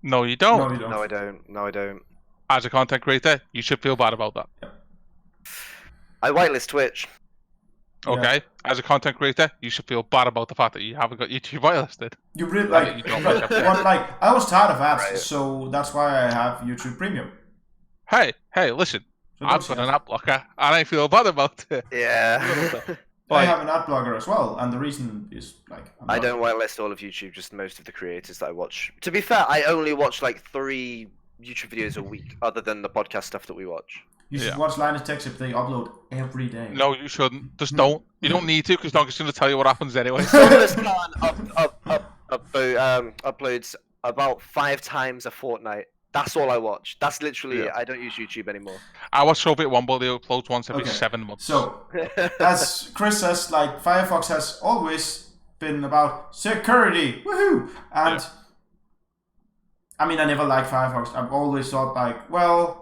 A: No, you don't.
B: No, you don't.
C: no, I don't. No, I don't.
A: As a content creator, you should feel bad about that.
C: I whitelist Twitch.
A: Okay? As a content creator, you should feel bad about the fact that you haven't got YouTube whitelisted.
B: You really
A: Like, you don't watch every ad.
B: like I was tired of ads,
C: Right.
B: so that's why I have YouTube Premium.
A: Hey, listen.
B: So
A: I've got an ad blocker, and I feel bad about it.
C: Yeah.
B: I have an ad blocker as well, and the reason is like
C: I don't whitelist all of YouTube, just most of the creators that I watch. To be fair, I only watch like 3 YouTube videos a week, other than the podcast stuff that we watch.
B: You should watch Linus Tech Tip. They upload every day.
A: No, you shouldn't. Just don't. You don't need to, because Donkey's going to tell you what happens anyway.
C: Thomas Khan uploads about 5 times a fortnight. That's all I watch. That's literally it. I don't use YouTube anymore.
A: I watch Soviet Womble. They upload once every 7 months.
B: So, as Chris says, like Firefox has always been about security. Woohoo! And I mean, I never liked Firefox. I've always thought like, well,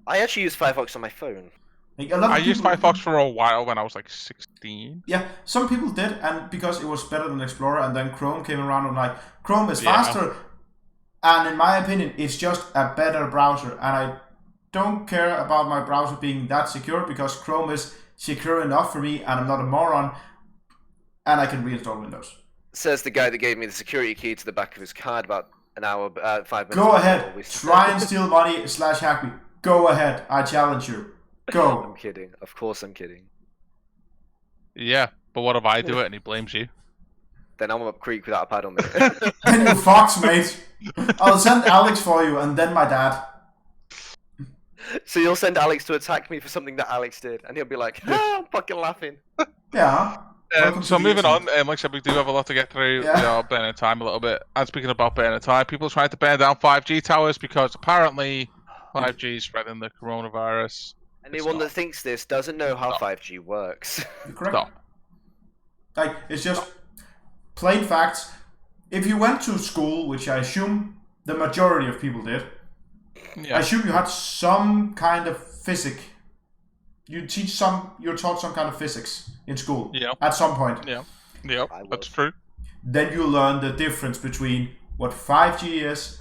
C: I actually use Firefox on my phone.
B: like, a lot of
A: I used
B: people-
A: Firefox for a while when I was like 16.
B: Yeah, some people did, and because it was better than Explorer, and then Chrome came around and like Chrome is faster, and in my opinion, it's just a better browser. And I don't care about my browser being that secure because Chrome is secure enough for me, and I'm not a moron, and I can reinstall Windows.
C: Says the guy that gave me the security key to the back of his card about an hour, 5 minutes.
B: Go ahead, try and steal money / hack me. Go ahead, I challenge you. Go.
C: I'm kidding. Of course I'm kidding.
A: Yeah, but what if I do it and he blames you?
C: Then I'm up creek without a pad on me.
B: Then you fox, mate. I'll send Alex for you, and then my dad.
C: So you'll send Alex to attack me for something that Alex did, and he'll be like, I'm fucking laughing.
B: Yeah. Welcome
A: So
B: to the
A: moving
B: internet.
A: on, like I said, we do have a lot to get through.
B: Yeah.
A: We are burning time a little bit. And speaking about burning time, people are trying to burn down 5G towers because apparently 5G is spreading the coronavirus.
C: Anyone that thinks this doesn't know how 5G works.
B: You're correct.
A: Stop.
B: Like, it's just plain facts. If you went to school, which I assume the majority of people did, I
A: Yeah.
B: assume you had some kind of physics. You're taught some kind of physics in school.
A: Yeah.
B: At some point.
A: Yeah.
C: I
A: Yep.
C: was.
A: That's true.
B: Then you learn the difference between what 5G is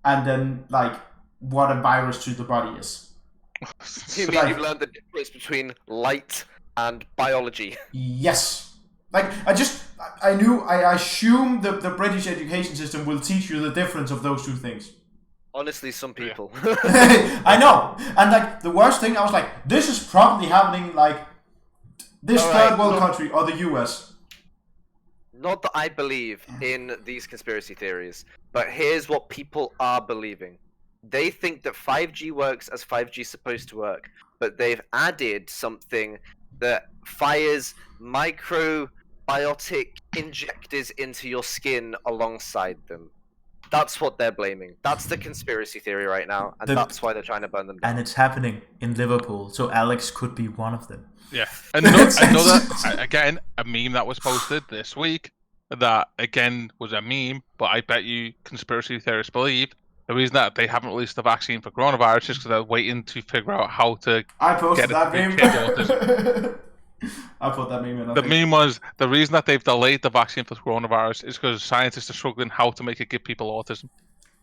B: and then, like, what a virus to the body is.
C: You mean you've learned the difference between light and biology?
B: Yes. Like, I assume the British education system will teach you the difference of those two things.
C: Honestly, some people.
B: I know. And, like, the worst thing, I was like, this is probably happening, like, this
C: Alright,
B: third world
C: look.
B: country or the US.
C: Not that I believe in these conspiracy theories, but here's what people are believing. They think that 5G works as 5G is supposed to work, but they've added something that fires microbiotic injectors into your skin alongside them. That's what they're blaming. That's the conspiracy theory right now, and that's why they're trying to burn them down.
B: And it's happening in Liverpool, so Alex could be one of them.
A: Yeah. Another again, a meme that was posted this week that again was a meme, but I bet you conspiracy theorists believe the reason that they haven't released the vaccine for coronavirus is because they're waiting to figure out how to
B: I posted
A: get
B: that
A: it
B: meme.
A: to autism.
B: I put that meme in. I
A: The
B: think.
A: meme was the reason that they've delayed the vaccine for coronavirus is because scientists are struggling how to make it give people autism.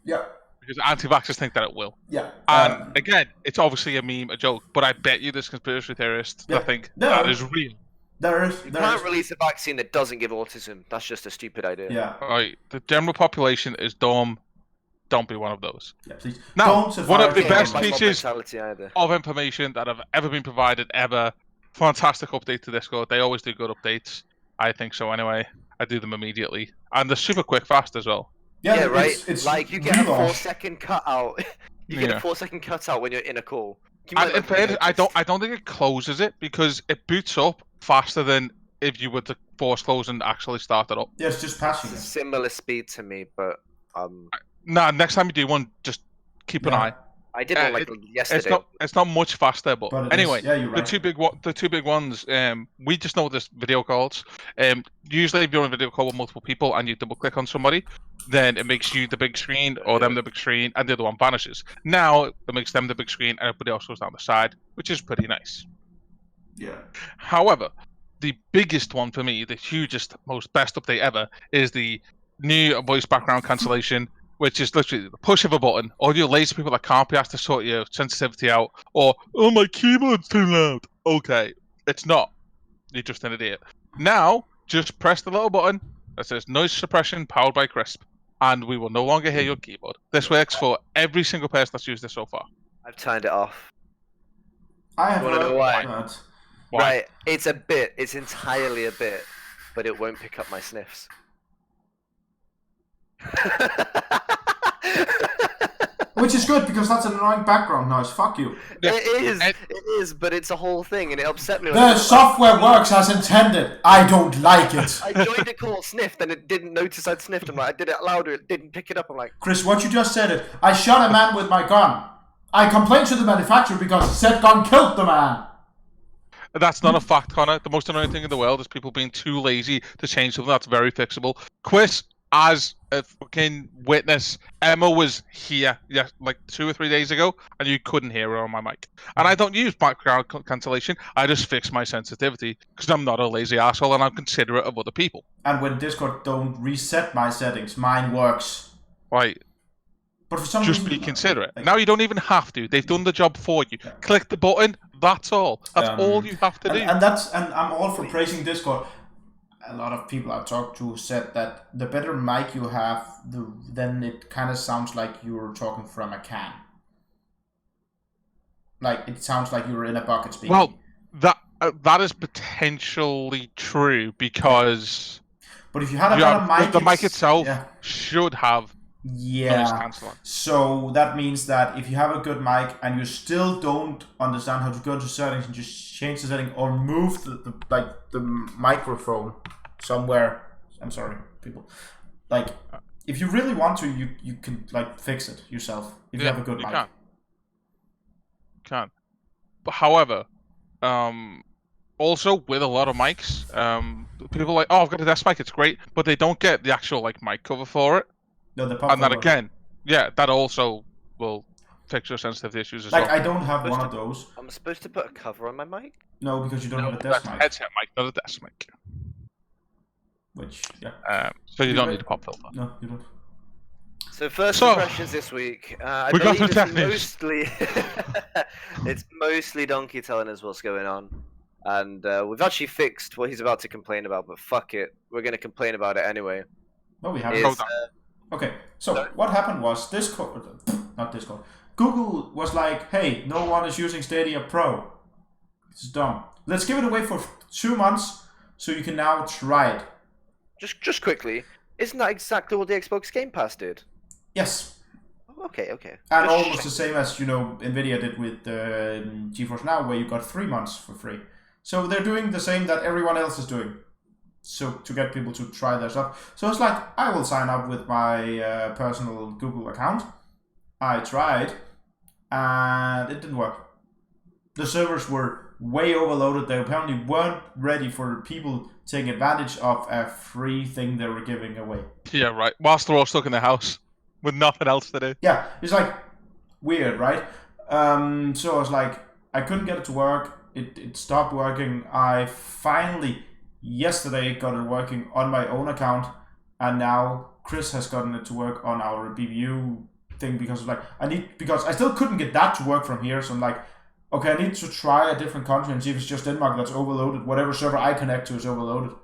B: Yeah.
A: Because anti-vaxxers think that it will.
B: Yeah.
A: And again, it's obviously a meme, a joke, but I bet you there's conspiracy theorists that think that is real.
B: There is.
C: You
B: There
C: can't
B: is.
C: release a vaccine that doesn't give autism. That's just a stupid idea.
B: Yeah.
A: Right, the general population is dumb. Don't be one of those.
B: Yeah. Please.
A: Now,
B: Don't
A: one of the
C: Can't
A: best
C: get my mob
A: pieces
C: mentality either.
A: of information that have ever been provided ever. Fantastic update to Discord. They always do good updates. I think so anyway. I do them immediately. And they're super quick fast as well.
C: Yeah, right.
B: It's
C: Like you get a
B: relaunch.
C: 4-second cutout. You get a 4-second cutout when you're in a call. You
A: And
C: might
A: in
C: not
A: fairness, I
C: notice.
A: don't think it closes it because it boots up faster than if you were to force close and actually start it up.
B: Yeah, it's just patching it.
C: Similar speed to me, but
A: Nah, next time you do one, just keep an
B: Yeah.
A: eye.
C: I did one like yesterday.
A: It's not much faster, but anyway,
B: yeah, you're right.
A: the two big ones. We just know this video calls. Usually if you're on a video call with multiple people and you double click on somebody, then it makes you the big screen or them the big screen, and the other one vanishes. Now it makes them the big screen and everybody else goes down the side, which is pretty nice.
B: Yeah.
A: However, the biggest one for me, the hugest, most best update ever, is the new voice background cancellation, which is literally the push of a button. All you lazy people that can't be asked to sort your sensitivity out, or, oh, my keyboard's too loud. Okay, it's not. You're just an idiot. Now, just press the little button that says noise suppression powered by Crisp, and we will no longer hear your keyboard. This works for every single person that's used this so far.
C: I've turned it off.
B: I have
C: Want to know why?
B: That.
A: Why?
C: Right, it's a bit. It's entirely a bit, but it won't pick up my sniffs.
B: Which is good because that's an annoying background noise. Fuck you.
C: It is, but it's a whole thing, and it upset me.
B: The software works as intended. I don't like it.
C: I joined a call, sniffed, and it didn't notice I'd sniffed. I'm like, I did it louder, it didn't pick it up. I'm like,
B: Chris, what you just said it. I shot a man with my gun. I complained to the manufacturer because said gun killed the man.
A: That's not a fact, Connor. The most annoying thing in the world is people being too lazy to change something that's very fixable. Quiz, as a fucking witness, Emma was here, like 2 or 3 days ago, and you couldn't hear her on my mic. And I don't use background cancellation. I just fix my sensitivity because I'm not a lazy asshole and I'm considerate of other people.
B: And when Discord don't reset my settings, mine works.
A: Right.
B: But for some
A: just
B: reason,
A: be considerate.
B: like,
A: now you don't even have to. They've done the job for you.
B: Yeah.
A: Click the button. That's all. That's all you have to do.
B: And I'm all for praising Discord. A lot of people I've talked to said that the better mic you have, then it kind of sounds like you're talking from a can. Like it sounds like you're in a bucket speaking.
A: Well, that is potentially true because.
B: But if you had a better mic,
A: the mic itself should have.
B: Yeah. So that means that if you have a good mic and you still don't understand how to go to settings and just change the setting or move the microphone somewhere. I'm sorry, people. Like, if you really want to, you can like fix it yourself if you have a good mic.
A: You can. But however, also with a lot of mics, people are like, oh, I've got a desk mic, it's great, but they don't get the actual like mic cover for it.
B: No,
A: and then again, that also will fix your sensitivity issues as well.
B: Like, I don't have one of those.
C: I'm supposed to put a cover on my mic?
B: No, because you don't have a desk mic.
A: Headset mic, not a desk mic.
B: Which,
A: so you don't need a pop filter.
B: No, you don't.
C: So first impressions this week. I
A: we got some
C: believe
A: tech
C: it's mostly it's mostly Donkey telling us what's going on. And we've actually fixed what he's about to complain about, but fuck it. We're going to complain about it anyway.
B: No, we haven't. Okay, so what happened was Google was like, hey, no one is using Stadia Pro. It's dumb. Let's give it away for 2 months so you can now try it.
C: Just quickly, isn't that exactly what the Xbox Game Pass did?
B: Yes.
C: Okay.
B: And almost the same as, Nvidia did with GeForce Now, where you got 3 months for free. So they're doing the same that everyone else is doing. So to get people to try their stuff. So it's like, I will sign up with my personal Google account. I tried, and it didn't work. The servers were way overloaded. They apparently weren't ready for people taking advantage of a free thing they were giving away.
A: Yeah, right. Whilst they're all stuck in the house with nothing else to do.
B: Yeah, it's like weird, right? So I was like, I couldn't get it to work. It stopped working. I finally, yesterday, got it working on my own account, and now Chris has gotten it to work on our BBU thing because I still couldn't get that to work from here. So I'm like, okay, I need to try a different country and see if it's just Denmark that's overloaded. Whatever server I connect to is overloaded,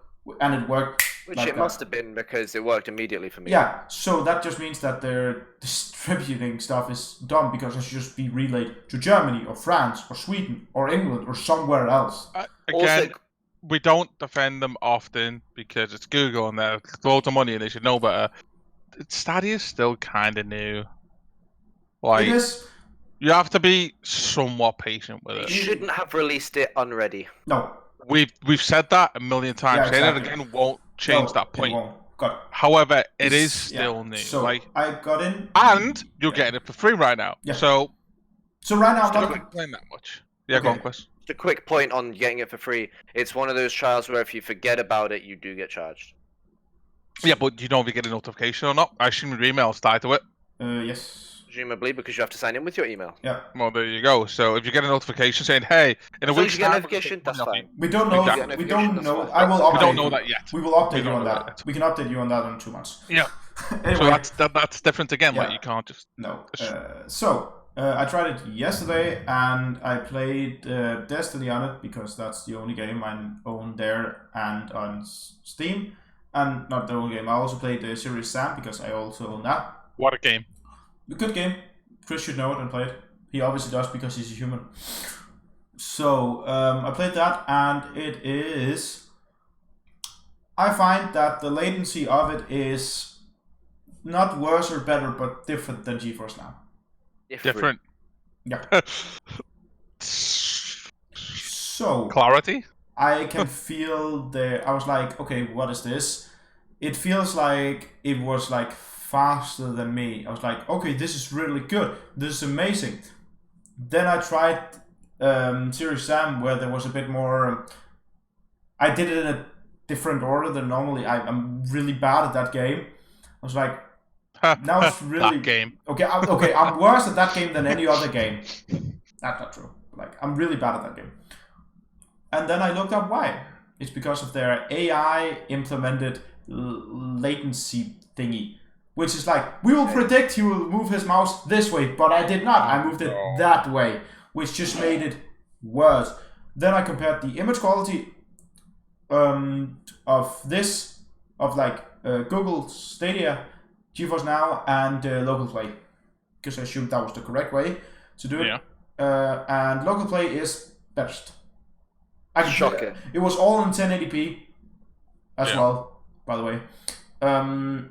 B: and it worked.
C: Which it must have been because it worked immediately for me.
B: Yeah, so that just means that their distributing stuff is dumb because it should just be relayed to Germany or France or Sweden or England or somewhere else.
A: Again, we don't defend them often because it's Google and they're loads of money and they should know better. Stadia is still kind of new. Like,
B: it is.
A: You have to be somewhat patient with it.
C: You shouldn't have released it unready.
B: No.
A: We've said that a million times.
B: Yeah, exactly.
A: Saying it again won't change that point.
B: It won't.
A: However, it is still new.
B: So I got in.
A: And you're getting it for free right now.
B: Yeah.
A: So
B: So right now, I'm
A: Still
B: not
A: not playing that much. Yeah, go on,
B: Okay.
A: Chris.
C: Just a quick point on getting it for free. It's one of those trials where if you forget about it, you do get charged.
A: Yeah, but you know if you get a notification or not. I assume your email's tied to it.
B: Yes.
C: Presumably because you have to sign in with your email.
B: Yeah.
A: Well, there you go. So if you get a notification saying, "Hey, in a
C: As long as
A: week's
C: you get a
A: time,
C: notification, that's fine.
B: We don't know.
A: Exactly.
B: We don't
C: That's
B: know.
C: fine.
B: I will update.
A: we don't know
B: you.
A: that yet."
B: We will update
A: We
B: you
A: don't
B: on
A: know
B: that.
A: that yet.
B: We can update you on that in 2 months.
A: Yeah.
B: Anyway.
A: So that's different again.
B: Yeah.
A: Like you can't just.
B: No. I tried it yesterday, and I played Destiny on it because that's the only game I own there and on Steam. And not the only game. I also played Serious Sam because I also own that.
A: What a game!
B: A good game. Chris should know it and play it. He obviously does because he's a human. So I played that, and it is. I find that the latency of it is not worse or better, but different than GeForce Now.
A: Different.
B: Yeah. So
A: Clarity.
B: I can feel I was like, okay, what is this? It feels like it was like faster than me. I was like, okay, this is really good. This is amazing. Then I tried Serious Sam, where there was a bit more. I did it in a different order than normally. I'm really bad at that game. I was like, now it's really
A: that game.
B: Okay, I'm worse at that game than any other game. That's not true. Like, I'm really bad at that game. And then I looked up why. It's because of their AI implemented latency thingy, which is like, we will predict he will move his mouse this way, but I did not. I moved it that way, which just made it worse. Then I compared the image quality of Google Stadia, GeForce Now, and Local Play, because I assumed that was the correct way to do it.
A: Yeah.
B: And Local Play is best.
C: Shocking.
B: It was all in 1080p as well, by the way. And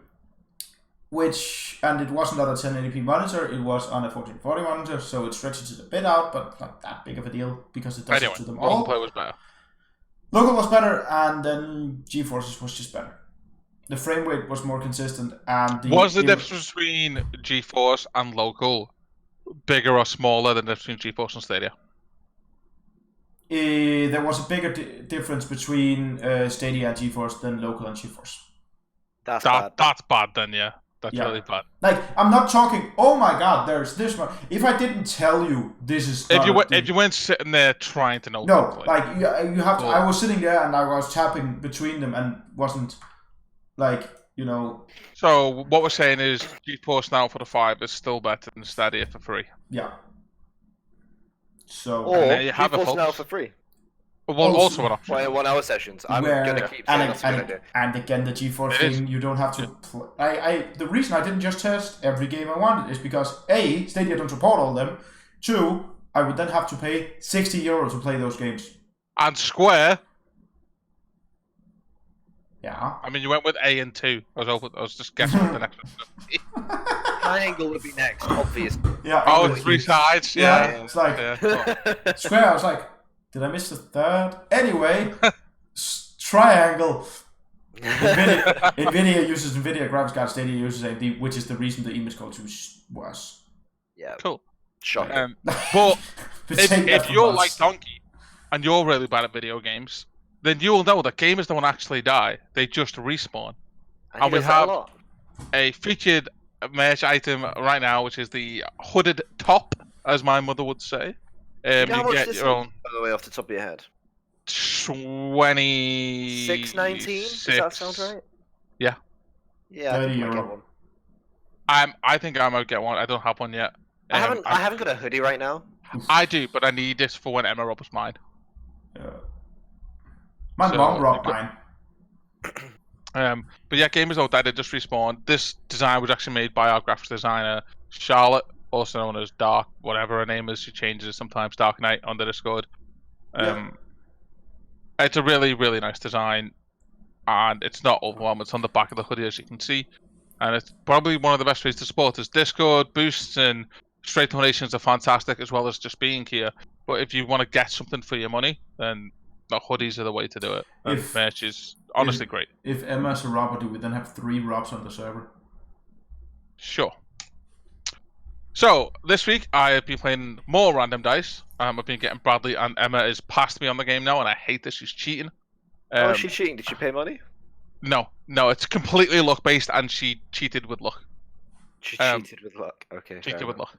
B: it wasn't on a 1080p monitor, it was on a 1440 monitor, so it stretches it a bit out, but not that big of a deal because it does it to them all.
A: Local Play was better.
B: Local was better, and then GeForce's was just better. The frame rate was more consistent, and
A: was the difference between GeForce and Local bigger or smaller than the difference between GeForce and Stadia?
B: There was a bigger difference between Stadia and GeForce than Local and GeForce.
C: That's bad.
A: That's bad then, yeah. That's really bad.
B: Like, I'm not talking, oh my god, there's this one. If I didn't tell you this is
A: if you weren't sitting there trying to know.
B: No, like, you have to, I was sitting there and I was tapping between them and wasn't, like, you know.
A: So, what we're saying is GeForce Now for the 5 is still better than Stadia for free.
B: Yeah. So,
C: or
A: there you have it,
C: GeForce Now
A: folks.
C: for free.
A: Well, also an option.
C: 1 hour sessions. I'm gonna keep saying that's a good idea.
B: And again, the GeForce thing, you don't have to play. The reason I didn't just test every game I wanted is because A, Stadia don't support all of them. 2, I would then have to pay €60 to play those games.
A: And Square.
B: Yeah.
A: I mean, you went with A and 2. I was just guessing what the next one.
C: Triangle would be next, obviously.
B: Yeah.
A: Oh, 3 sides. Yeah.
B: It's like
A: Yeah.
B: Square. I was like, did I miss the third? Anyway, triangle. NVIDIA uses NVIDIA graphics card. Stadia uses AMD, which is the reason the image quality was worse.
C: Yeah.
A: Cool.
C: Shocking.
A: But if you're like Donkey and you're really bad at video games, then you'll know that gamers don't actually die; they just respawn. And we have a featured merch item right now, which is the hooded top, as my mother would say. You get your own.
C: By the way, off the top of your head.
A: 26.19.
C: Does that sound right?
A: Yeah.
C: Yeah, I think I get one.
A: I think I might get one. I don't have one yet.
C: I haven't got a hoodie right now.
A: I do, but I need this for when Emma robs mine.
B: My mom robbed mine.
A: But yeah, gamers out there, they just respawned. This design was actually made by our graphics designer, Charlotte, also known as Dark, whatever her name is. She changes it sometimes, Dark Knight, on the Discord. It's a really, really nice design, and it's not overwhelming. It's on the back of the hoodie, as you can see. And it's probably one of the best ways to support us. Discord, boosts, and straight donations are fantastic, as well as just being here. But if you want to get something for your money, then the hoodies are the way to do it. And merch is honestly great.
B: If Emma's a robber, do we then have 3 robs on the server?
A: Sure. So this week I have been playing more random dice. I've been getting Bradley and Emma is past me on the game now, and I hate that she's cheating.
C: Oh, she's cheating. Did she pay money?
A: No, it's completely luck based, and she cheated with luck.
C: She cheated with luck. Okay.
A: Cheated with luck.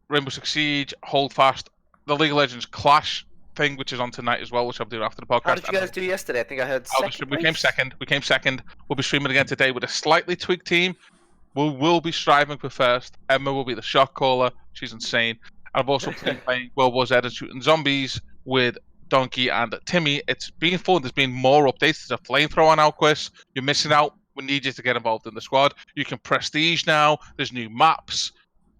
A: Rainbow Six Siege, Hold Fast, the League of Legends Clash thing, which is on tonight as well, which I'll do after the podcast.
C: How did you guys do yesterday? I think I heard second.
A: We came second. We'll be streaming again today with a slightly tweaked team. We'll be striving for first. Emma will be the shot caller. She's insane. I've also been playing World War Z and shooting zombies with Donkey and Timmy. It's been fun. There's been more updates. There's a flamethrower now, Chris. You're missing out. We need you to get involved in the squad. You can prestige now. There's new maps.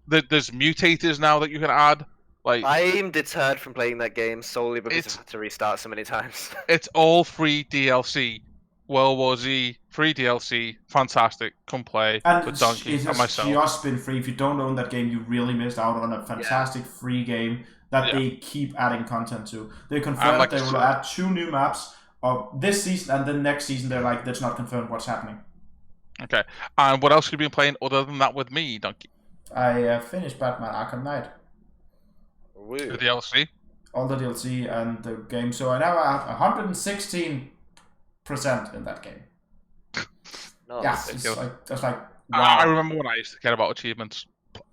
A: There's mutators now that you can add. Like,
C: I'm deterred from playing that game solely because I've had to restart so many times.
A: It's all free DLC. World War Z, free DLC, fantastic. Come play with Donkey and myself.
B: It's just been free. If you don't own that game, you really missed out on a fantastic free game that they keep adding content to. They confirmed that they will add 2 new maps this season, and then next season they're like, that's not confirmed what's happening.
A: Okay. And what else have you been playing other than that with me, Donkey?
B: I finished Batman Arkham Knight.
A: The DLC?
B: All the DLC and the game. So I now have 116% in that game.
C: No,
B: yeah, that's like wow.
A: I remember when I used to care about achievements,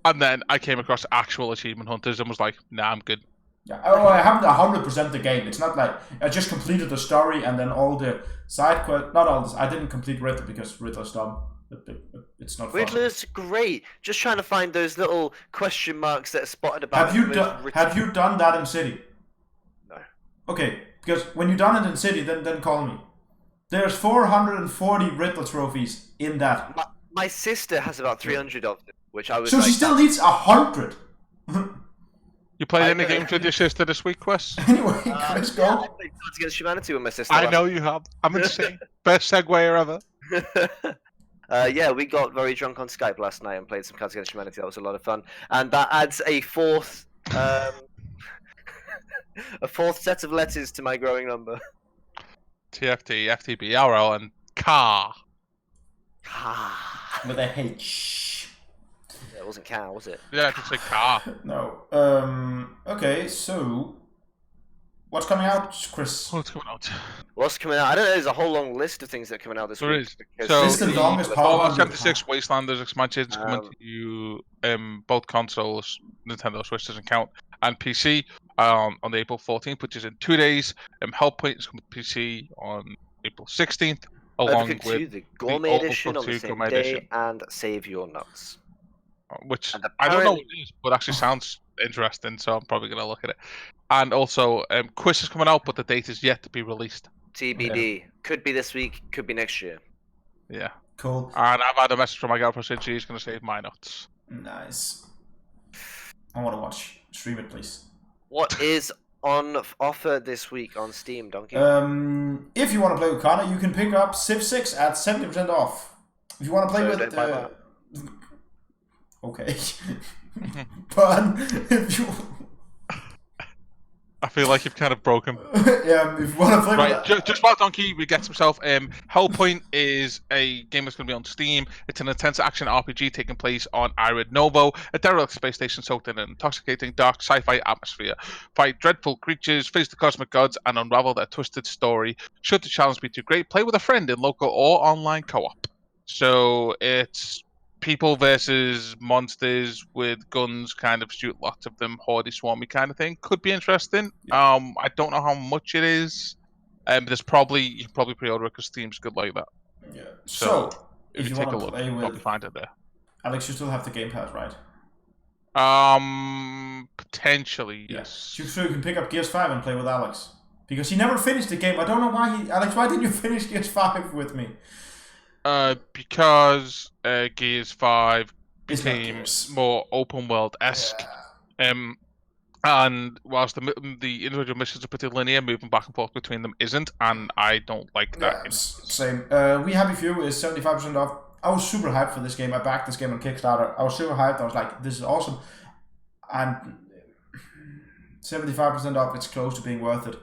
A: and then I came across actual achievement hunters and was like, nah, I'm good.
B: Yeah. Oh, I haven't 100% the game. It's not like I just completed the story and then all the side quests. Not all this. I didn't complete Riddler because Riddler's dumb. It's not fun.
C: Riddler's great. Just trying to find those little question marks that are spotted about.
B: Have you done that in City?
C: No.
B: Okay, because when you done it in City, then call me. There's 440 Riddler trophies in that.
C: My sister has about 300 of them, which I was.
B: So she still needs 100.
A: You played any games with your sister this week, Quest?
B: Anyway, let's go.
C: I played Cards Against Humanity with my sister.
A: I know you have. I'm insane. Best segue ever.
C: Yeah, we got very drunk on Skype last night and played some Cards Against Humanity. That was a lot of fun, and that adds a fourth, a fourth set of letters to my growing number.
A: TFT, FTB, RL, and car.
B: With a H.
C: Yeah, it wasn't car, was it?
A: Yeah, I could say car.
B: No. Okay, so what's coming out, Chris?
A: What's coming out?
C: What's coming out? I don't know. There's a whole long list of things that are coming out this week.
A: There is.
B: So this is the longest part.
A: 76 Wastelanders expansions coming to both consoles. Nintendo Switch doesn't count, and PC on the April 14th, which is in 2 days. Hellpoint is coming to PC on April 16th, along with
C: the Gourmet Edition on the same day,
A: edition.
C: and Save Your Nuts.
A: Which I don't know what it is, but actually sounds interesting, so I'm probably going to look at it. And also, Quiz is coming out, but the date is yet to be released.
C: TBD. Yeah. Could be this week, could be next year.
A: Yeah.
B: Cool.
A: And I've had a message from my girlfriend saying she's going to save my nuts.
B: Nice. I want to watch. Stream it, please.
C: What is on offer this week on Steam, Donkey?
B: If you want to play with Connor, you can pick up Civ 6 at 70% off. If you want to play with... Okay. But if you...
A: I feel like you've kind of broken.
B: Yeah, if you want to play
A: right, just while Donkey gets himself, Hellpoint is a game that's going to be on Steam. It's an intense action RPG taking place on Irid Novo, a derelict space station soaked in an intoxicating dark sci-fi atmosphere. Fight dreadful creatures, face the cosmic gods, and unravel their twisted story. Should the challenge be too great, play with a friend in local or online co-op. So it's people versus monsters with guns, kind of shoot lots of them, Hoodie swarmy kind of thing. Could be interesting.
B: Yeah.
A: I don't know how much it is. But you can probably pre-order it because Steam's good like that.
B: Yeah.
A: So if you
B: want
A: take a
B: to
A: look,
B: play
A: you'll
B: with
A: probably find it there.
B: Alex, you still have the Game Pass, right?
A: Potentially,
B: Yeah.
A: yes.
B: So you can pick up Gears 5 and play with Alex. Because he never finished the game. I don't know why Alex, why didn't you finish Gears 5 with me?
A: Because Gears 5 became more open world-esque.
B: Yeah.
A: And whilst the individual missions are pretty linear, moving back and forth between them isn't, and I don't like that.
B: Yeah, same. We Happy Few is 75% off. I was super hyped for this game. I backed this game on Kickstarter. I was super hyped. I was like, this is awesome. And 75% off, it's close to being worth it.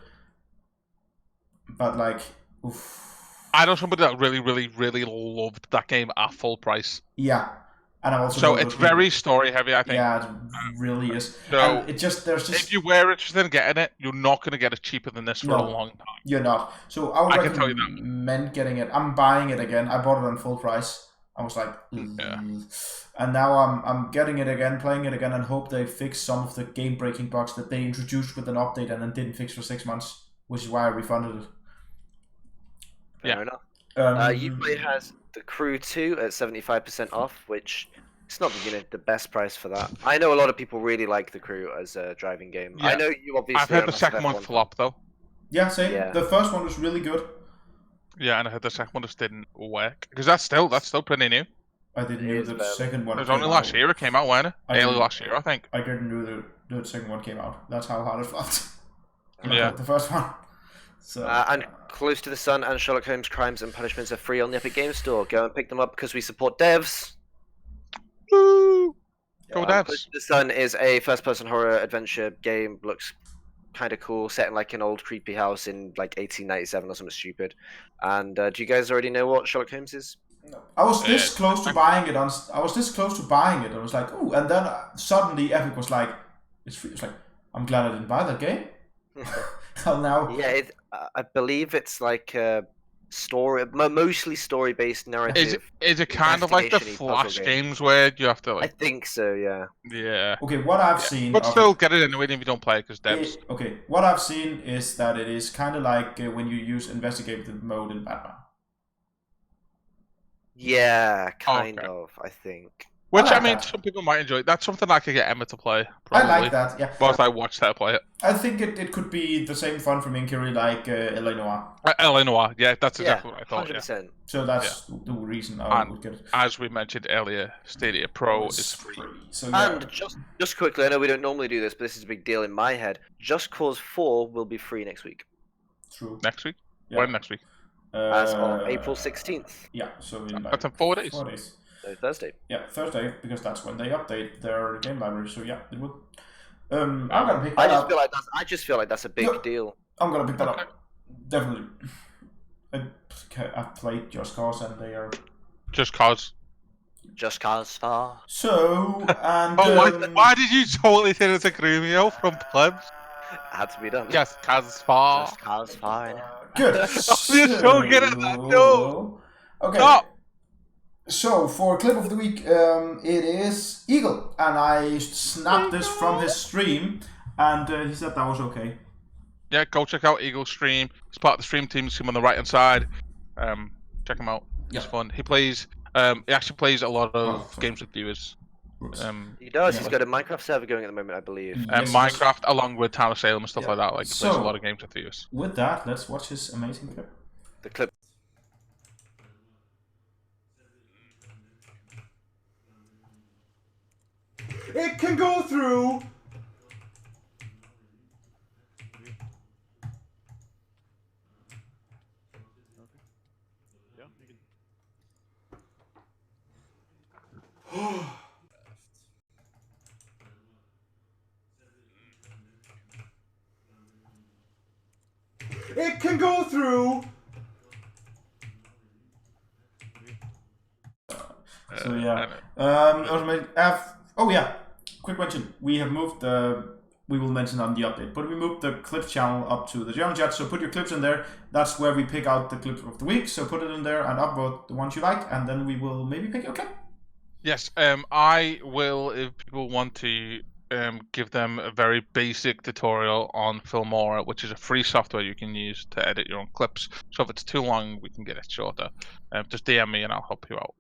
B: But like, oof.
A: I know somebody that really, really, really loved that game at full price.
B: Yeah. And I also
A: so it's very story heavy, I think.
B: Yeah, it really is.
A: So
B: and there's just
A: if you were interested in getting it, you're not going to get it cheaper than this for a long time.
B: You're not. So I would
A: can tell you that.
B: recommend getting it. I'm buying it again. I bought it on full price. I was like, and now I'm getting it again, playing it again, and hope they fix some of the game-breaking bugs that they introduced with an update and then didn't fix for 6 months, which is why I refunded it.
C: Fair enough. Uplay has The Crew 2 at 75% off, which it's not the best price for that. I know a lot of people really like The Crew as a driving game.
A: Yeah.
C: I know you obviously.
A: I've heard the second one flop though.
B: Yeah, same.
C: Yeah.
B: The first one was really good.
A: Yeah, and I heard the second one just didn't work because that's still pretty new.
B: I didn't know the second one.
A: It was only last year it came out, wasn't it? Early last year, I think.
B: I didn't know the second one came out. That's how hard it flopped.
A: Yeah.
B: The first one. So.
C: And Close to the Sun and Sherlock Holmes Crimes and Punishments are free on the Epic Games Store. Go and pick them up because we support devs.
A: Woo! Go devs.
C: Close to the Sun is a first-person horror adventure game. Looks kind of cool, set in like an old creepy house in like 1897 or something stupid. And do you guys already know what Sherlock Holmes is?
B: No. I was this close to buying it. I was this close to buying it. I was like, ooh, and then suddenly Epic was like, it's free. It's like, I'm glad I didn't buy that game. Well, now.
C: Yeah, I believe it's like a story, mostly story-based narrative.
A: Is it kind of like the Flash games where you have to like?
C: I think so. Yeah.
A: Yeah.
B: Okay, what I've seen.
A: But still, get it anyway if you don't play it because devs.
B: Okay, what I've seen is that it is kind of like when you use investigative mode in Batman.
C: Yeah, kind of. I think.
A: Which I mean, some people might enjoy. That's something I could get Emma to play. Probably,
B: I like that. Yeah.
A: Whilst I watch her play it.
B: I think it could be the same fun for Minkiri like L.A. Noire.
A: L.A. Noire, yeah, that's exactly what I thought.
C: 100%.
A: Yeah.
B: So that's the reason I would get it.
A: As we mentioned earlier, Stadia Pro is free.
B: So, yeah.
C: And just quickly, I know we don't normally do this, but this is a big deal in my head. Just Cause 4 will be free next week.
B: True.
A: Next week?
B: Yeah.
A: When next week?
C: As of April 16th.
B: Yeah, so in like
A: that's in 4 days.
B: 4 days.
C: So Thursday.
B: Yeah, Thursday, because that's when they update their game library. So yeah, it will. I'm gonna pick that up.
C: I just feel like that's a big deal.
B: I'm gonna pick that up. Definitely. I've played Just Cause and they are.
A: Just Cause.
C: Just Cause 4.
B: So and.
A: Why did you totally turn into Grumio from Plebs?
C: It had to be done.
A: Just Cause 4.
C: Just Cause 4.
B: Good.
A: You're so good at that. No.
B: Okay.
A: Stop.
B: So for clip of the week, it is Eagle, and I snapped this from his stream, and he said that was okay.
A: Yeah, go check out Eagle's stream. He's part of the stream team. See him on the right hand side. Check him out. He's fun. He plays. He actually plays a lot of games with viewers.
C: He does. He's got a Minecraft server going at the moment, I believe.
A: Minecraft, along with Town of Salem and stuff like that. Like he plays a lot of games with viewers.
B: With that, let's watch his amazing clip.
C: The clip.
D: It can go through. It can go through.
B: So yeah, oh yeah, quick mention. We have moved we will mention on the update, but we moved the clips channel up to the general chat. So put your clips in there. That's where we pick out the clips of the week. So put it in there and upvote the ones you like, and then we will maybe pick your clip.
A: Yes, I will, if people want to, give them a very basic tutorial on Filmora, which is a free software you can use to edit your own clips. So if it's too long, we can get it shorter. Just DM me and I'll help you out.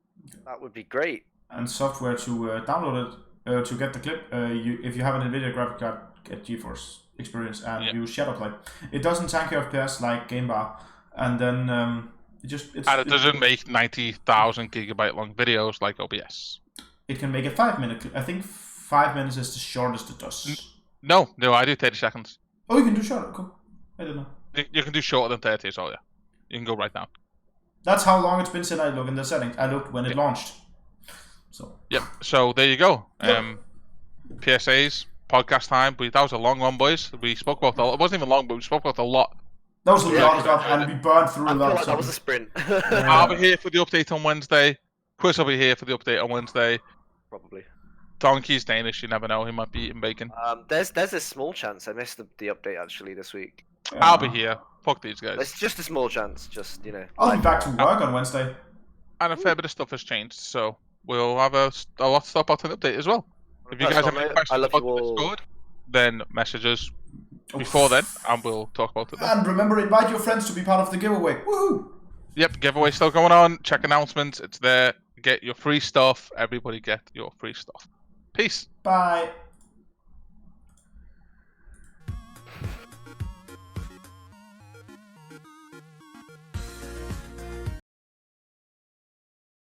C: That would be great.
B: And software to download it, to get the clip. If you have an NVIDIA graphic card, get GeForce Experience and use Shadowplay. It doesn't tank your FPS like GameBar, and then it
A: doesn't make 90,000 gigabyte long videos like OBS.
B: It can make a 5-minute clip. I think 5 minutes is the shortest it does.
A: No, I do 30 seconds.
B: Oh, you can do shorter. Cool. I don't know.
A: You can do shorter than 30 as well, yeah. You can go right down.
B: That's how long it's been since I looked in the settings. I looked when it launched. So.
A: Yep. So there you go. PSAs, podcast time. That was a long one, boys. We spoke about it wasn't even long, but we spoke about a lot.
B: That was a lot of stuff, and we burned through a lot of stuff.
C: That was a sprint.
A: I'll be here for the update on Wednesday. Chris will be here for the update on Wednesday.
C: probably.
A: Donkey's Danish. You never know. He might be eating bacon.
C: There's a small chance. I missed the update actually this week.
B: Yeah.
A: I'll be here. Fuck these guys.
C: It's just a small chance. Just
B: I'll be back to work on Wednesday.
A: And a fair bit of stuff has changed, so we'll have a lot of stuff about an update as well. If you guys have any questions about the Discord, then message us before then, and we'll talk about it then.
B: And remember, invite your friends to be part of the giveaway. Woohoo!
A: Yep, giveaway still going on. Check announcements. It's there. Get your free stuff. Everybody get your free stuff. Peace.
B: Bye.